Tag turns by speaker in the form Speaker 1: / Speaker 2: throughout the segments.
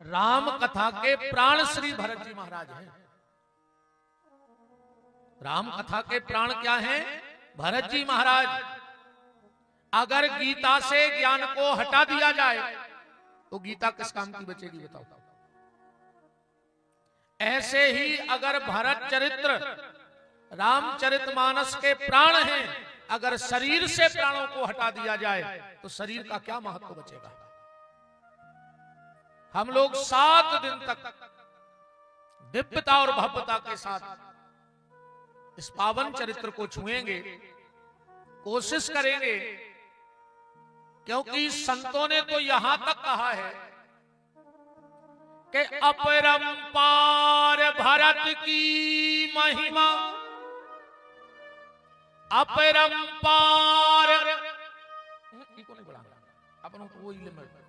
Speaker 1: राम कथा के प्राण श्री भरत जी महाराज हैं। राम कथा के प्राण क्या हैं? भरत जी महाराज। अगर गीता से ज्ञान को हटा दिया जाए तो गीता किस काम की बचेगी बताओ। ऐसे ही अगर भरत चरित्र रामचरितमानस के प्राण हैं, अगर शरीर से प्राणों को हटा दिया जाए तो शरीर का क्या महत्व बचेगा। हम लोग 7 दिन तक दिव्यता और भव्यता के साथ इस पावन चरित्र को छुएंगे, कोशिश करेंगे, क्योंकि संतों ने तो यहां तक कहा है कि अपरंपार भरत की महिमा, अपरंपार अपन को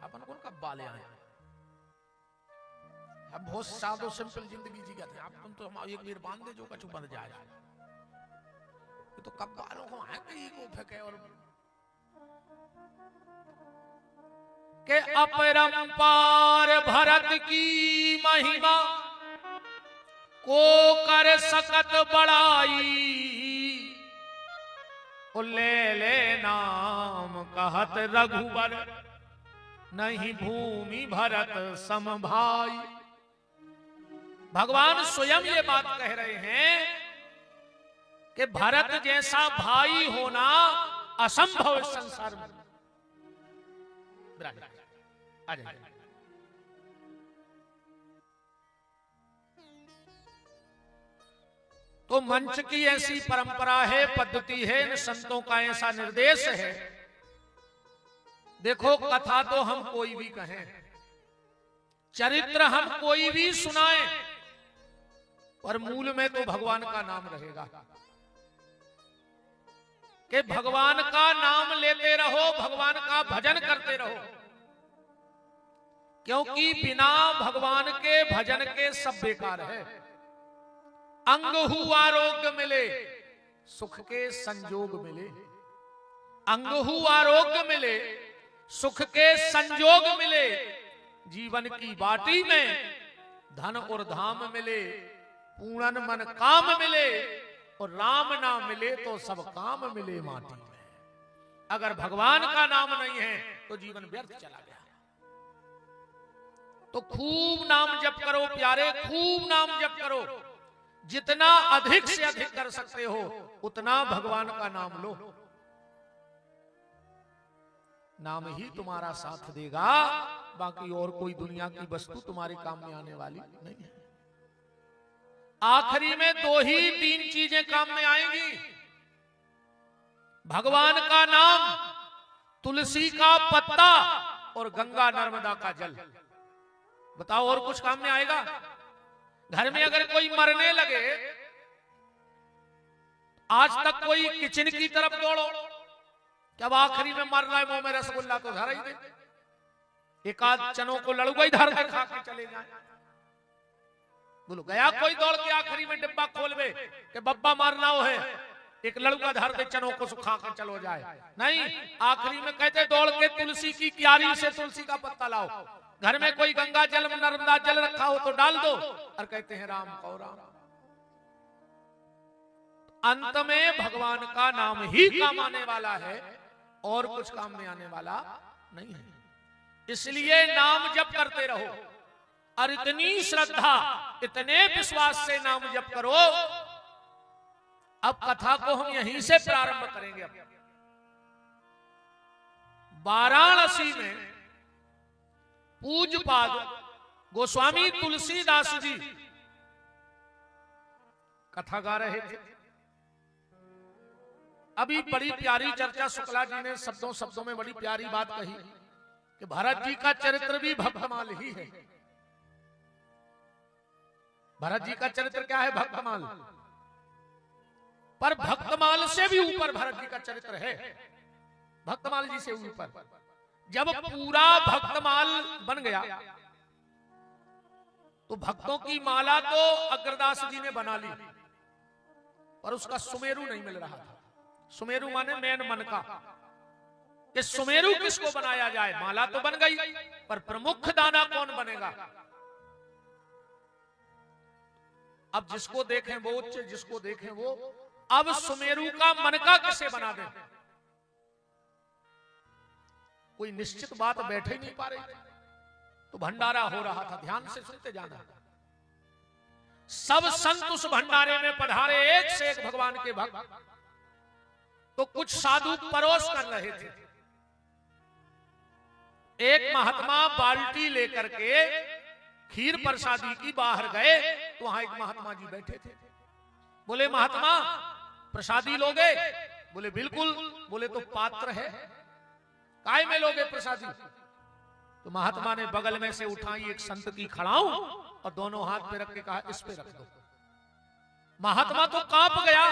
Speaker 1: अपन को कब बाले आए। हम बहुत सादो सिंपल जिंदगी जी गए थे। आप तुम तो हम एक बार बांध दे जो कछु बन जाए, तो कब बालों को आएंगे को फेंके और के अपरंपार भरत की महिमा को कर सकत बड़ाई, ले ले नाम कहत रघुवर नहीं भूमि भरत सम भाई। भगवान स्वयं ये बात कह रहे हैं कि भरत जैसा भाई होना असंभव इस संसार में। आ जाइए। तो मंच की ऐसी परंपरा है, पद्धति है, इन संतों का ऐसा निर्देश है। देखो कथा तो हम कोई भी कहें, चरित्र हम कोई भी सुनाएं, पर मूल में तो भगवान का नाम रहेगा। कि भगवान का नाम लेते रहो, भगवान का भजन करते रहो, क्योंकि बिना भगवान के भजन के सब बेकार है। अंग हु आरोग्य मिले, सुख के संजोग मिले। अंग हु आरोग्य मिले, सुख के संजोग मिले। जीवन की बाटी में धन और धाम मिले, पूर्ण मन काम मिले, और राम ना मिले तो सब काम मिले माटी में। अगर भगवान का नाम नहीं है तो जीवन व्यर्थ चला गया। तो खूब नाम जप करो प्यारे, खूब नाम जप करो। जितना अधिक से अधिक कर सकते हो उतना भगवान का नाम लो। नाम ही तुम्हारा साथ देगा, बाकी और कोई दुनिया की वस्तु तुम्हारे काम में आने वाली नहीं है। आखिरी में 2 ही 3 चीजें काम में आएंगी, भगवान का नाम, तुलसी का पत्ता और गंगा नर्मदा का जल। बताओ और कुछ काम में आएगा? घर में अगर कोई मरने लगे, आज तक कोई किचन की तरफ दौड़ो, जब आखिरी में मर रहा है मुंह में रसगुल्ला तो धर ही दे, एक आध चनों को लड़ुआ ही धर के खा के चले जाए। बोलो गया कोई दौड़ के आखिरी में डिब्बा खोलवे कि बब्बा मारना हो है, एक लड़ुआ धर दे चनों को सुखा कर चलो जाए? नहीं, आखिरी में कहते दौड़ के तुलसी की क्यारी से तुलसी का पत्ता लाओ। घर में कोई गंगा जल नर्मदा जल रखा हो तो डाल दो और कहते हैं राम को राम। अंत में भगवान का नाम ही काम आने वाला है, और कुछ काम में आने वाला नहीं है। इसलिए नाम जप करते रहो, और इतनी श्रद्धा, इतने विश्वास से नाम जप करो। अब कथा को हम यहीं से प्रारंभ करेंगे। वाराणसी में पूज्यपाद गोस्वामी तुलसीदास जी कथा गा रहे थे। अभी बड़ी प्यारी चर्चा शुक्ला जी ने शब्दों में बड़ी प्यारी बात कही कि भरत जी का चरित्र भी भक्तमाल ही है। भरत जी का चरित्र क्या है? भक्तमाल। पर भक्तमाल से भी ऊपर भरत जी का चरित्र है, भक्तमाल जी से ऊपर। जब पूरा भक्तमाल बन गया तो भक्तों की माला तो अग्रदास जी ने बना ली, पर उसका सुमेरु नहीं मिल रहा था। सुमेरु माने मेन मन का। कि सुमेरु किसको बनाया जाए। माला तो बन गई, पर प्रमुख दाना कौन बनेगा। अब जिसको देखें वो उच्च, जिसको देखें वो। अब सुमेरु का मनका किसे बना दें, कोई निश्चित बात बैठे नहीं पा रही। तो भंडारा हो रहा था, ध्यान से सुनते जाना। सब संत उस भंडारे में पधारे, एक से एक भगवान के भक्त। तो कुछ साधु परोस कर रहे थे। एक महात्मा बाल्टी लेकर के खीर प्रसादी की बाहर गए, तो वहां एक महात्मा जी बैठे थे। बोले महात्मा प्रसादी लोगे? बोले बिल्कुल। बोले तो पात्र है, काय में लोगे प्रसादी? तो महात्मा ने बगल में से उठाई एक संत की खड़ाऊ और दोनों हाथ पे रख के कहा इस पे रख दो। महात्मा तो कांप गया,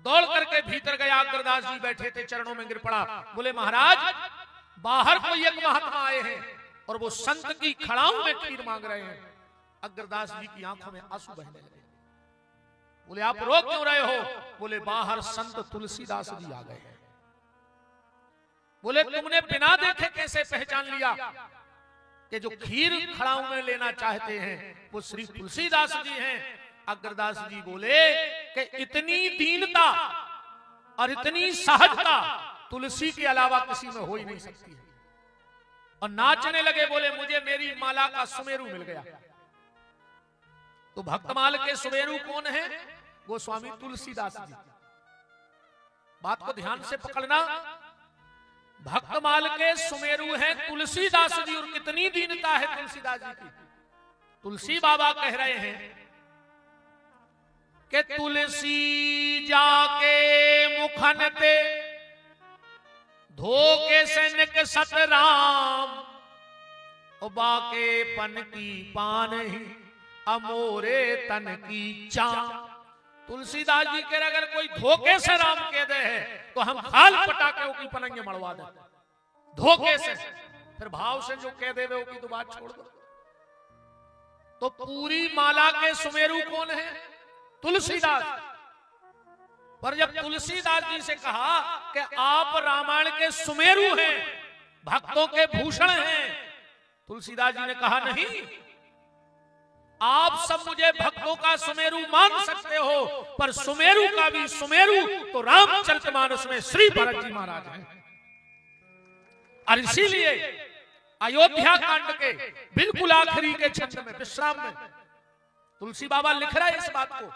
Speaker 1: दौड़ करके भीतर गया। अग्रदास जी बैठे थे, चरणों में गिर पड़ा। बोले महाराज बाहर कोई एक महात्मा आए हैं और वो संत की खड़ाऊ में खीर मांग रहे हैं। अग्रदास जी की आंखों में आंसू बहने लगे। बोले आप रो क्यों रहे हो? बोले बाहर संत तुलसीदास जी आ गए हैं। बोले तुमने बिना देखे कैसे पहचान लिया कि जो खीर खड़ाऊ में लेना चाहते हैं वो श्री तुलसीदास जी हैं? अग्रदास जी बोले कि इतनी दीनता और इतनी सहजता तुलसी के अलावा किसी में हो ही नहीं सकती है। और नाचने लगे। बोले मुझे मेरी माला का सुमेरु मिल गया। तो भक्तमाल के सुमेरु कौन है? गोस्वामी तुलसीदास जी। बात को ध्यान से पकड़ना। भक्तमाल के सुमेरु हैं तुलसीदास जी। और कितनी दीनता है तुलसीदास जी की। तुलसी बाबा कह रहे हैं कि तुलसी जाके मुखन ते धोके से निकसत राम, बाके पन की पान ही अमोरे तन की चाम। तुलसीदास जी कह रहे अगर कोई धोखे से राम कह दे है तो हम खाल पटाके की पनंगे मड़वा दे। धोखे से, फिर भाव से जो कह दे वो की तो बात छोड़ दो। तो पूरी माला के सुमेरु कौन है? तुलसीदास। पर जब तुलसीदास जी से कहा कि आप रामायण के सुमेरु हैं, भक्तों के भूषण हैं, तुलसीदास जी ने कहा नहीं, आप सब मुझे भक्तों का सुमेरु मान सकते हो, पर सुमेरु का भी सुमेरु तो रामचरितमानस में श्री भरत जी महाराज हैं। और इसीलिए अयोध्या कांड के बिल्कुल आखिरी के छंद में, विश्राम में, तुलसी बाबा लिख रहा है इस बात को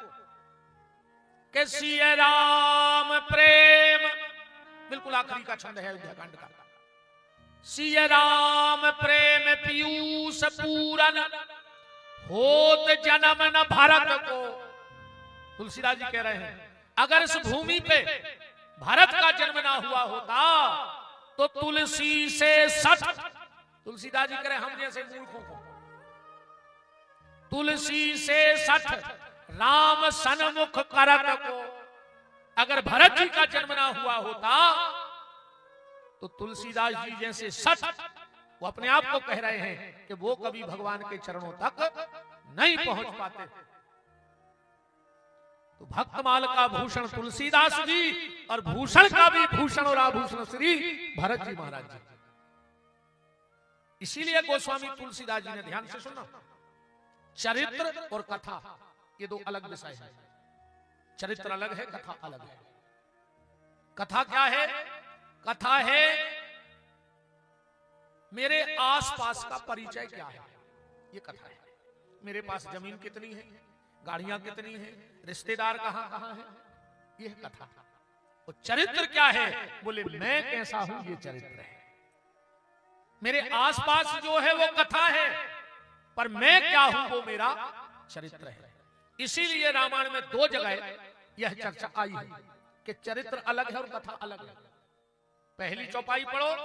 Speaker 1: कि सिया राम प्रेम, बिल्कुल आखिरी का छंद है अयोध्या कांड का। सिया राम प्रेम पीयूष पूरन होत जन्म न भारत को। तुलसीदास जी कह रहे हैं अगर इस भूमि पे भारत का जन्म ना हुआ होता तो तुलसी से सठ, तुलसीदास जी कह रहे हैं हम जैसे मूर्खों को, तुलसी से सठ राम सन्मुख करत को। अगर भरत जी का जन्म ना हुआ होता तो तुलसीदास जी जैसे सठ, वो अपने आप को कह रहे हैं कि वो कभी भगवान के चरणों तक नहीं पहुंच पाते। तो भक्तमाल का भूषण तुलसीदास जी और भूषण का भी भूषण और आभूषण श्री भरत जी महाराज जी। इसीलिए गोस्वामी तुलसीदास जी ने, ध्यान से सुनना, चरित्र और कथा ये दो अलग विषय है। चरित्र अलग है, कथा अलग है। कथा क्या है? कथा है मेरे आसपास का परिचय क्या है, ये कथा है। मेरे पास जमीन कितनी है, गाड़ियां कितनी हैं, रिश्तेदार कहां कहां हैं, ये है कथा। और चरित्र क्या है? बोले मैं कैसा हूं, ये चरित्र है। मेरे आसपास जो है वो कथा है, पर मैं क्या हूं वो मेरा चरित्र है। इसीलिए रामायण में दो जगह यह चर्चा आई है कि चरित्र अलग है और कथा अलग है। पहली चौपाई पढ़ो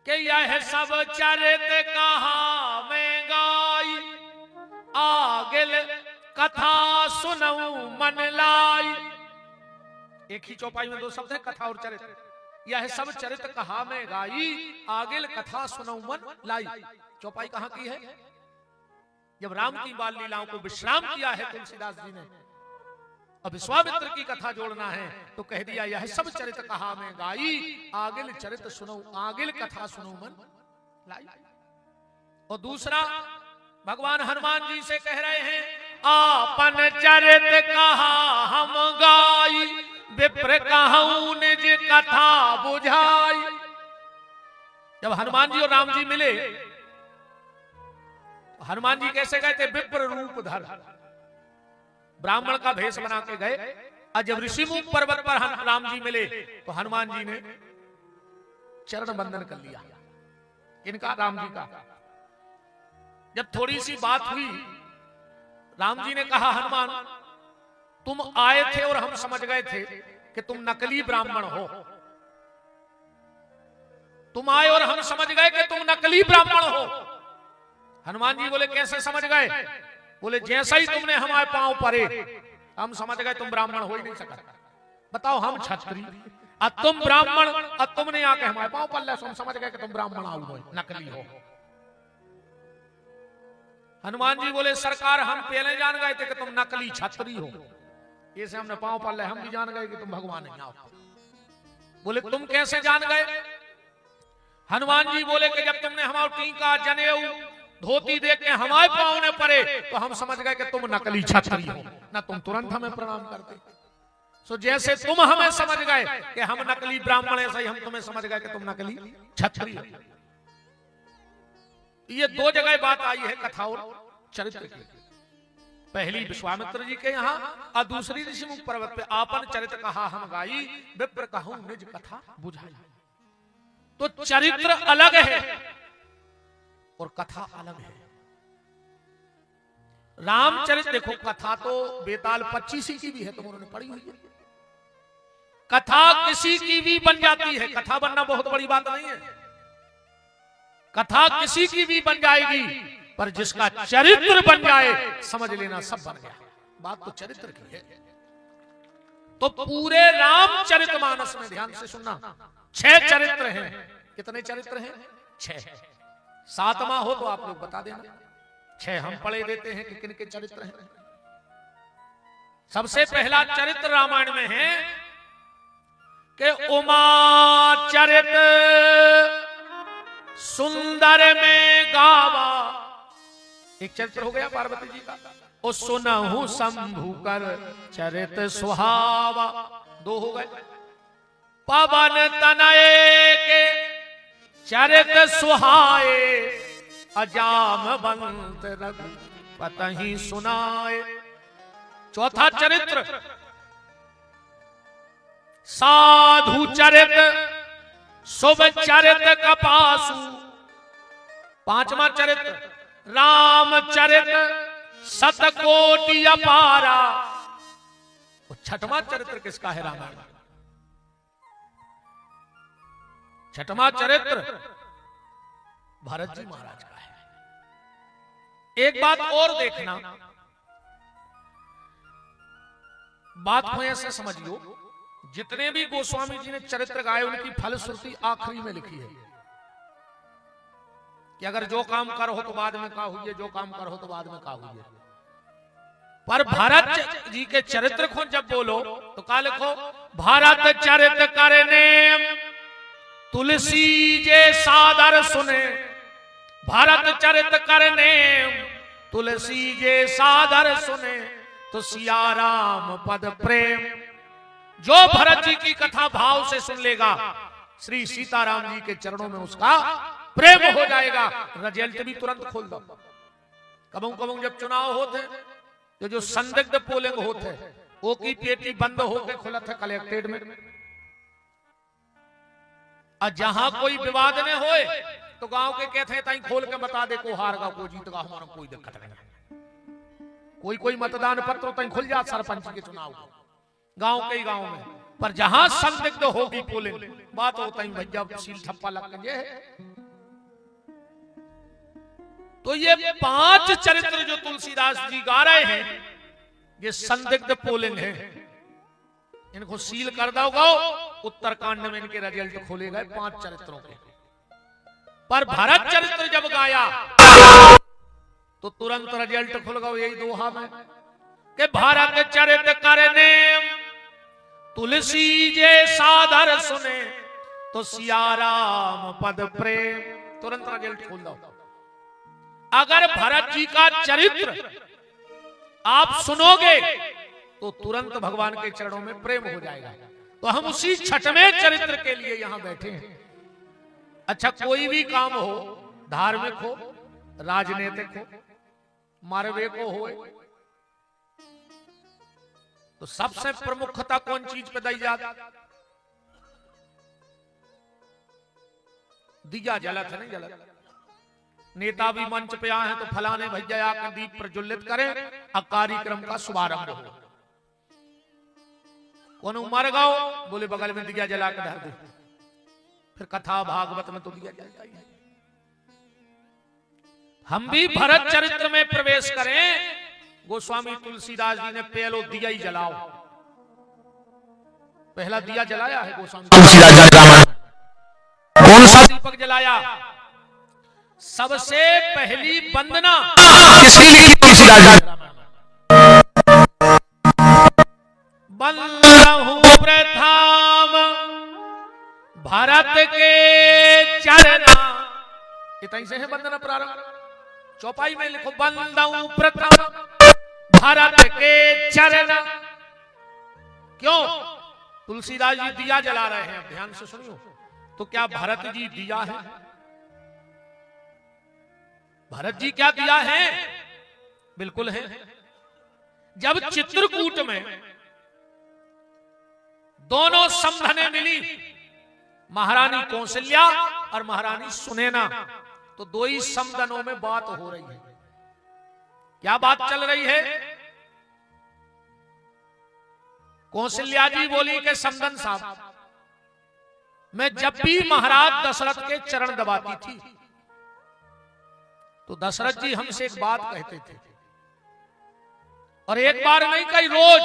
Speaker 1: कि यह सब चरित्र कहा मैं गाई, आगे कथा सुनऊं मन लाई। एक ही चौपाई में दो शब्द है, कथा और चरित्र। यह सब चरित्र कहा मैं गाई, आगे कथा सुनऊं मन लाई। चौपाई कहां की है? जब राम की बाल लीलाओं को विश्राम किया है तुलसीदास जी ने, और विश्वामित्र की कथा जोड़ना है तो कह दिया यह सब चरित कहा मैं गाई, आगिल चरित सुनो, आगिल कथा सुनो मन लाई। और दूसरा भगवान हनुमान जी से कह रहे हैं आपन चरित कहा हम गाई, विप्र कहूं निज कथा बुझाई। जब हनुमान जी और राम जी मिले, हनुमान जी कैसे गए थे? विप्र रूप धर, ब्राह्मण का भेष बना के गए। और जब ऋषिमुख पर्वत पर राम जी मिले तो हनुमान जी ने चरण बंदन कर लिया, इनका राम जी का। जब थोड़ी सी बात हुई, राम जी ने कहा हनुमान तुम आए थे और हम समझ गए थे कि तुम नकली ब्राह्मण हो। तुम आए और हम समझ गए कि तुम नकली ब्राह्मण हो। हनुमान जी बोले कैसे समझ गए? बोले जैसा ही तुमने हमारे पांव परे हम समझ गए तुम ब्राह्मण हो ही नहीं सका। बताओ हम क्षत्रिय और तुम ब्राह्मण, और तुमने आके हमारे पांव पर ले, हम समझ गए कि तुम ब्राह्मण आओ नकली हो। हनुमान जी बोले सरकार हम पहले जान गए थे कि तुम नकली क्षत्रिय हो, ऐसे हमने पांव पर ले हम भी जान गए कि तुम भगवान नहीं आओ। बोले तुम कैसे जान गए? हनुमान जी बोले कि जब तुमने हमारा टीका जनेऊ धोती देख के हमारे पांव ने पड़े तो हम समझ गए कि तुम नकली क्षत्रिय हो, ना तुम तुरंत हमें प्रणाम करते। सो जैसे तुम हमें समझ गए कि हम नकली ब्राह्मण, ऐसे ही हम तुम्हें समझ गए कि तुम नकली क्षत्रिय हो। ये दो जगह बात आई है कथा और चरित्र की। पहली विश्वामित्र जी के यहाँ और दूसरी ऋषिमुख पर्वत पे आपन चरित्र कहा हम गाई, विप्र कहूं निज कथा बुझाई। तो चरित्र अलग है और कथा अलग है। रामचरित्र देखो, कथा तो बेताल 25 की भी है, तुम उन्होंने पढ़ी हुई है। कथा किसी की भी बन जाती है, कथा बनना बहुत बड़ी बात नहीं है। कथा किसी की भी बन जाएगी, पर जिसका चरित्र बन जाए समझ लेना सब बन गया। बात तो चरित्र की है। तो पूरे रामचरितमानस में ध्यान से सुनना, 6 चरित्र हैं। कितने चरित्र हैं? 6। 7वां हो तो आप लोग बता देना। 6 हम पढ़े देते हैं कि किन के चरित्र हैं। सबसे पहला चरित्र रामायण में है कि उमा चरित सुंदर में गावा। एक चरित्र हो गया पार्वती जी का। ओ सुनहु शंभु कर चरित सुहावा, 2 हो गए। पवन तनय के चरित सुहाए, अजामवंत रघुपति सुनाए। चौथा चरित्र साधु चरित शुभ चरित कपासु। 5वां चरित्र रामचरित सतकोटि अपारा। 6वां चरित्र किसका है रामायण? 6वां चरित्र भरत जी महाराज का है। एक बात और देखना, बात को ऐसे समझियो, जितने भी गोस्वामी जी ने चरित्र गाए उनकी फलश्रुति आखिरी में लिखी है कि अगर जो काम करो तो बाद में का हुई, जो काम करो तो बाद में का हुई। पर भरत जी के चरित्र को जब बोलो तो का लिखो? भरत चरित करने तुलसी जे सादर सुने। भरत चरित करने तुलसी जे सादर सुने, तो सिया राम पद प्रेम। जो भरत जी की कथा भाव से सुन लेगा, श्री सीताराम जी के चरणों में उसका प्रेम हो जाएगा। रिजल्ट भी तुरंत खोल दो। कबू कबू जब चुनाव होते तो जो संदिग्ध पोलिंग होते, वो की पेटी बंद होकर खुला था कलेक्ट्रेट में, और जहां कोई विवाद न होए तो गांव के कहते हैं ताई खोल के बता दे को हारगा को जीतगा, हमारा कोई दिक्कत नहीं। कोई मतदान पत्र ताई खुल जा सरपंच के चुनाव गांव के ही गांव में। पर जहां संदिग्ध होगी पोलिंग, बात होता ही भैया सील ठप्पा लग गए। तो ये 5 चरित्र जो तुलसीदास जी गा रहे हैं, ये संदिग्ध पोलिंग है। इनको सील कर दो गाओ, उत्तरकांड में इनके रिजल्ट खोले गए 5 चरित्रों के। पर भरत चरित्र जब गाया तो तुरंत रिजल्ट खुल गया यही दोहा में। कि भारत चरित करने तुलसी जे सादर सुने तो सिया राम पद प्रेम। तुरंत रिजल्ट खोल दो। अगर भरत जी का चरित्र आप सुनोगे तो तुरंत भगवान के चरणों में प्रेम हो जाएगा। तो हम उसी छठवें चरित्र के लिए यहां बैठे हैं। अच्छा, कोई भी काम हो, धार्मिक हो, राजनीतिक हो, मारवे को हो, तो सबसे प्रमुखता कौन चीज पे दी जाती? दिया जलत है, नहीं जलत। नेता भी मंच पे आए हैं तो फलाने भैया आकर दीप प्रज्वलित करें और कार्यक्रम का शुभारंभ हो। कौन मर गओ, बोले बगल में दिया जला कर धर दे। फिर कथा भागवत में तो दिया जलता ही है। हम भी भरत चरित्र में प्रवेश करें। गोस्वामी तुलसीदास जी ने पहलो दिया ही जलाओ, पहला दिया जलाया है गोस्वामी तुलसीदास जी। कौन सा दीपक जलाया? सबसे पहली वंदना किसकी लिखी? तुलसीदास जी। वंदहु प्रथम भरत के चरना। इतनी से है वंदना प्रारंभ। चौपाई में लिखो वंदहु प्रथम भरत के चरना। क्यों? तुलसीदास जी दिया जला रहे हैं, ध्यान से सुनियो। तो क्या भरत जी दिया है? भरत जी क्या दिया है? बिल्कुल है। जब चित्रकूट में दोनों समधने मिली, महारानी कौशल्या और महारानी सुनैना, तो दो ही समधनों में बात हो रही है। क्या बात चल रही है? कौशल्या जी बोली कि समधन साहब, मैं जब भी महाराज दशरथ के चरण दबाती थी तो दशरथ जी हमसे एक बात कहते थे, और एक बार नहीं कई रोज।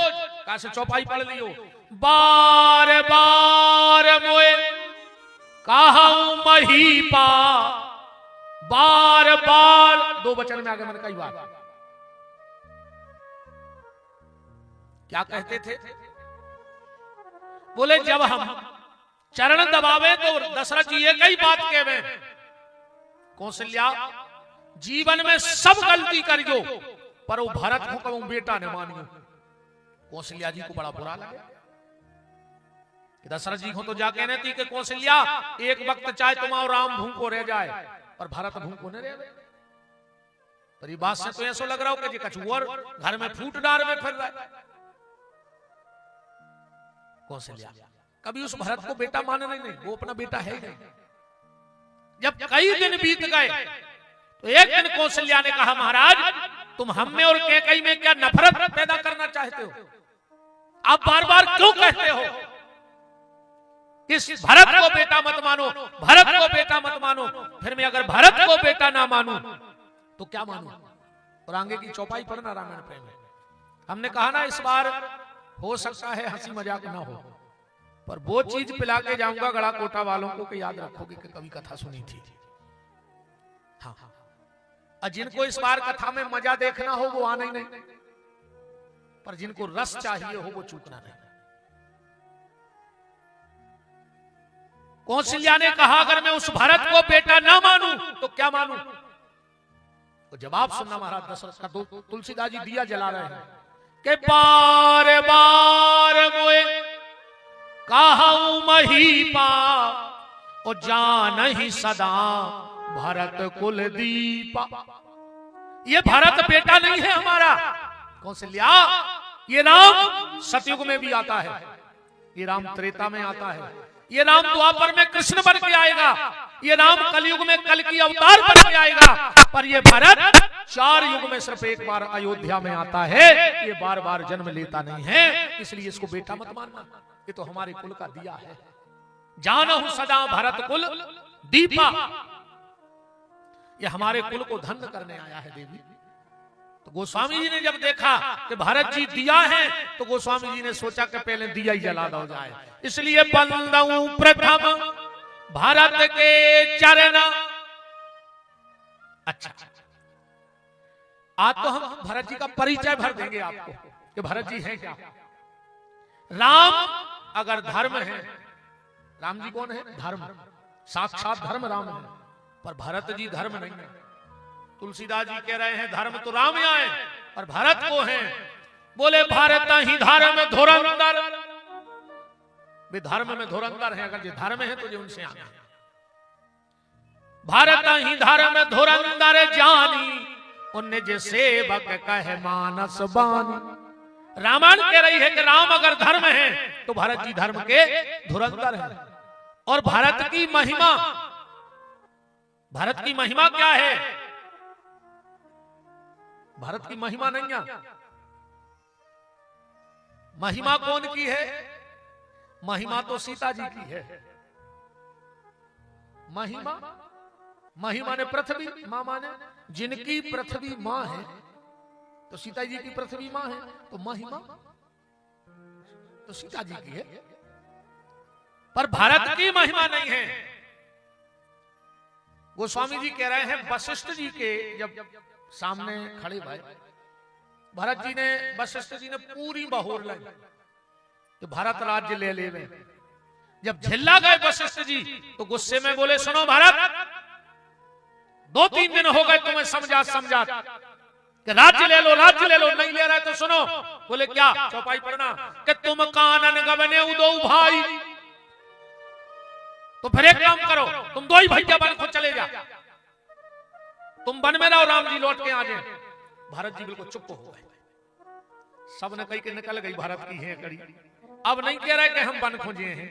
Speaker 1: कैसे चौपाई पढ़ लियो। बार बार मोए कहूं महीपा, बार बार, दो वचन में आगे मैंने कई बार क्या कहते थे? बोले जब हम चरण दबावे तो दशरथ जी एक ही बात कहवे, कौशल्या जीवन में सब गलती करियो पर वो भरत को कहूं बेटा न मानियो। कौशल्या जी को बड़ा बुरा लगा। दशरथ जी को तो जाके न थी कि कौशल्या एक वक्त चाहे तुम और राम भूखो रह जाए और भरत भूखो न रह। पर ये बात से तो ऐसा लग रहा हो कि कछुआ घर में फूट डार में फिर रहा है। कौशल्या कभी उस भरत को बेटा माने नहीं, वो अपना बेटा है ही नहीं। जब कई दिन बीत गए तो एक दिन कौशल्या ने कहा, महाराज तुम हम में और कैकेयी में क्या नफरत पैदा करना चाहते हो? आप बार बार क्यों कहते हो इस भरत को बेटा मत मानो, भरत को बेटा मत मानो? फिर मैं अगर भरत को बेटा ना मानूं तो क्या मानूं? और आगे की चौपाई पढ़ना रामायण प्रेम में। हमने कहा ना इस बार हो सकता है हंसी मजाक ना हो, पर वो चीज पिला के जाऊंगा गड़ा कोटा वालों को कि याद रखोगे कि कभी कथा सुनी थी। हाँ, और जिनको इस बार कथा में मजा देखना हो वो आना ही नहीं, पर जिनको रस चाहिए हो वो चूकना नहीं। कौशल्या ने कहा अगर मैं उस भरत को बेटा ना मानूं तो क्या मानूं? तो जवाब सुनना महाराज दशरथ का। तुलसीदास जी दिया जला रहे हैं कि बार बार मोए कहूं महीपा और जान ही सदा भरत कुल दीपा। ये भरत बेटा नहीं है हमारा कौशल्या, ये राम सतयुग में भी आता है, ये राम त्रेता में आता है, ये राम द्वापर में कृष्ण बन के आएगा, ये राम कलयुग में कल की अवतार बन के आएगा। पर ये भरत 4 युग में सिर्फ एक बार अयोध्या में आता है, ये बार बार जन्म लेता नहीं है, इसलिए इसको बेटा मत मानना। ये तो हमारे कुल का दिया है। जानहु सदा भरत कुल दीपा, ये हमारे कुल को धन्य करने आया है देवी। तो गोस्वामी जी ने जब देखा कि भरत जी दिया है तो गोस्वामी जी ने सोचा कि पहले दिया ही जला दो जाए, इसलिए वंदहु प्रथम भरत के चरण। अच्छा, आज तो हम भरत जी का परिचय भर देंगे आपको। कि भरत जी हैं क्या? राम अगर धर्म है, राम जी कौन है? धर्म, साक्षात धर्म राम है, पर भरत जी धर्म नहीं है। तुलसीदास जी कह रहे हैं धर्म तो राम यहाँ है और भरत को है। बोले भारत ही धर्म धुरंधर, वे धर्म में धुरंधर है। अगर ये धर्म है तो ये उनसे आगे। भारत ही धर्म धुरंधर जानी, उन्हें जे सेवक कहे मानस बानी। रामायण कह रही है कि राम अगर धर्म है तो भरत जी धर्म के धुरंधर है। और भारत की महिमा, भारत की महिमा क्या है? भारत की महिमा नहीं है। महिमा कौन की है? महिमा तो सीता जी की है। महिमा, महिमा ने पृथ्वी, मां माने जिनकी पृथ्वी मां है, तो सीता जी की पृथ्वी मां है, तो महिमा तो सीता जी की है। पर भारत की महिमा नहीं है। गोस्वामी जी कह रहे हैं वशिष्ठ जी के जब सामने खड़े भाई, भरत जी ने, वशिष्ठ जी ने पूरी बहोर लाई कि भारत राज्य ले ले। जब झिल्ला गए वशिष्ठ जी तो गुस्से में बोले सुनो भारत, 2-3 दिन हो गए तुम्हें समझा कि राज्य ले लो, राज्य ले लो, नहीं ले रहे तो सुनो। बोले क्या? चौपाई पढ़ना कि तुम कानन गवने उदो भाई, तो फिर एक काम करो, तुम 2 ही भैया बन को चले जा, तुम बन में रहो, राम जी लौट के आ जाए। भारत जी बिल्कुल चुप हो गए। सबने कही कि निकल गई भारत की है कड़ी। अब नहीं कह रहे कि हम बन खोजे हैं।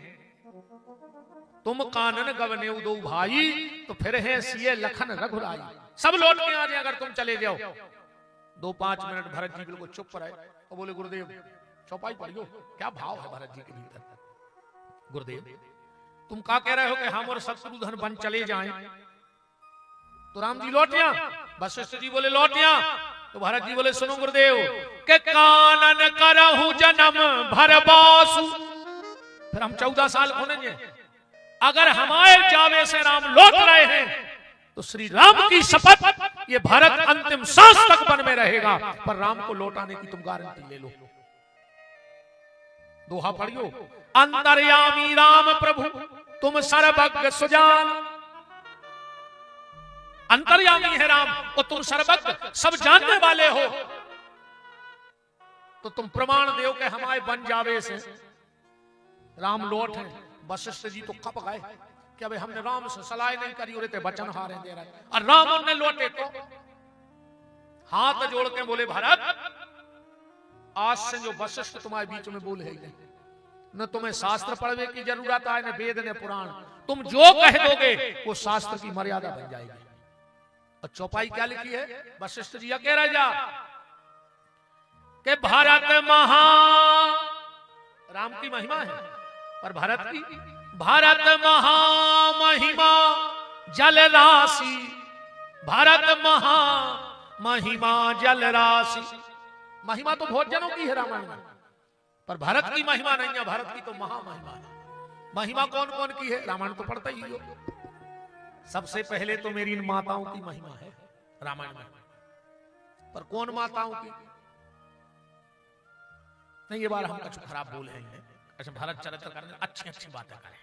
Speaker 1: तुम कानन गवने उदो भाई, तो फिर है सिए लखन रघुराई, सब लौट के आ जाए अगर तुम चले जाओ। 2-5 मिनट भरत जी बिल्कुल चुप रहे और बोले गुरुदेव चौपाई पढ़ियो, क्या भाव है भरत जी के भीतर। गुरुदेव तुम क्या कह रहे हो कि हम और शत्रुघ्न बन चले जाएं, तो राम जी लौट या? वशिष्ठ जी बोले लौट या। तो भरत जी बोले सुनो गुरुदेव के कानन करहु जन्म भरबासु, फिर हम 14 साल खोनेंगे। अगर हमारे जावे से राम लौट रहे हैं तो श्री राम की शपथ ये भारत अंतिम सांस तक वन में रहेगा, पर राम को लौटाने की तुम गारंटी ले लो। दोहा पढ़ियो, अंतर्यामी राम प्रभु तुम सर्वज्ञ सुजान। अंतर्यामी है राम और तुम सर्वज्ञ, सब जानने वाले हो, तो तुम प्रमाण दो कि हमारे बन जावे से राम लौट है। वशिष्ठ जी तो कप गए कि अबे हमने राम से सलाह नहीं करी और ते वचन हारे दे रहे, और राम उन्हें लौटे तो हाथ जोड़ के बोले भारत आज से जो वशिष्ठ तुम्हारे बीच में बोले है, न तुम्हें शास्त्र पढ़ने की जरूरत है, न वेद न पुराण, तुम जो कह दोगे वो शास्त्र की मर्यादा बन जाएगी। और चौपाई क्या लिखी है? वशिष्ठ जी कह रहे जा कि भारत महा, राम की महिमा है, पर भारत की, भारत महा महिमा जल राशि, भारत महा महिमा जल राशि। महिमा तो बहुत जनों की है रामायण में, पर भारत की महिमा नहीं है। भारत की तो महा महिमा है। महिमा कौन कौन की है? रामायण तो पढ़ता ही हो। सबसे पहले तो मेरी इन माताओं की महिमा है रामायण में, पर कौन माताओं की? नहीं, ये बार हम कुछ खराब बोले हैं। अच्छा, भारत चरित्र करने अच्छी अच्छी बातें करें।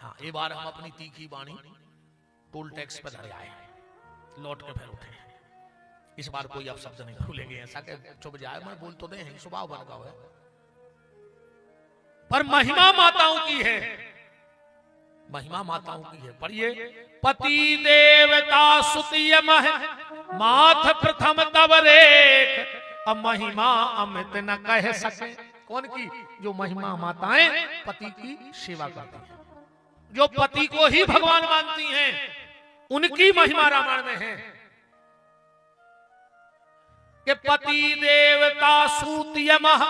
Speaker 1: हाँ, ये बार हम अपनी तीखी वाणी टोल टैक्स पर धरे आए, लौट के फिर उठे। इस बार कोई अब शब्द नहीं भूलेंगे, ऐसा कि चुप जाए। मैं बोल तो दे, स्वभाव बन गया है, पर महिमा माताओं की है। महिमा माताओं की है। पढ़िए, पति देवता सुतिय मह माथ प्रथम तब रेख, अब महिमा अमित न कह सके। कौन की? जो महिमा माताएं पति की सेवा करती हैं, जो पति को ही भगवान मानती हैं, उनकी महिमा रामायण में है कि पति देवता सूतिय मह,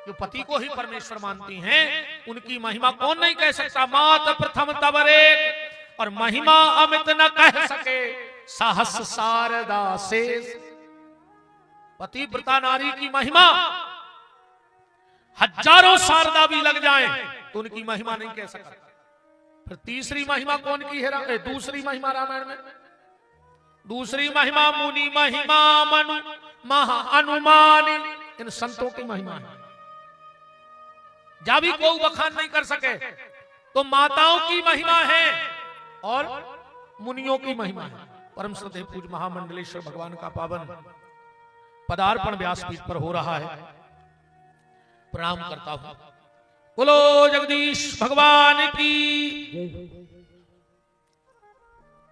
Speaker 1: जो पति को ही परमेश्वर मानती हैं, उनकी महिमा कौन नहीं कह सकता। मात प्रथम तब रेख, और महिमा अमित न कह सके सहस शारदा शेष। पतिव्रता नारी की महिमा हजारों शारदा भी लग जाएं तो उनकी महिमा नहीं कह सकता। फिर तीसरी महिमा कौन की है? दूसरी महिमा रामायण में, दूसरी महिमा मुनि महिमा मनु महा अनुमानी, इन संतों की महिमा है। जा भी कोई बखान नहीं कर सके तो माताओं की महिमा है और मुनियों की महिमा है। परम श्रद्धेय पूज्य महामंडलेश्वर भगवान का पावन पदार्पण व्यासपीठ पर हो रहा है। प्रणाम करता हूं। बोलो जगदीश भगवान की।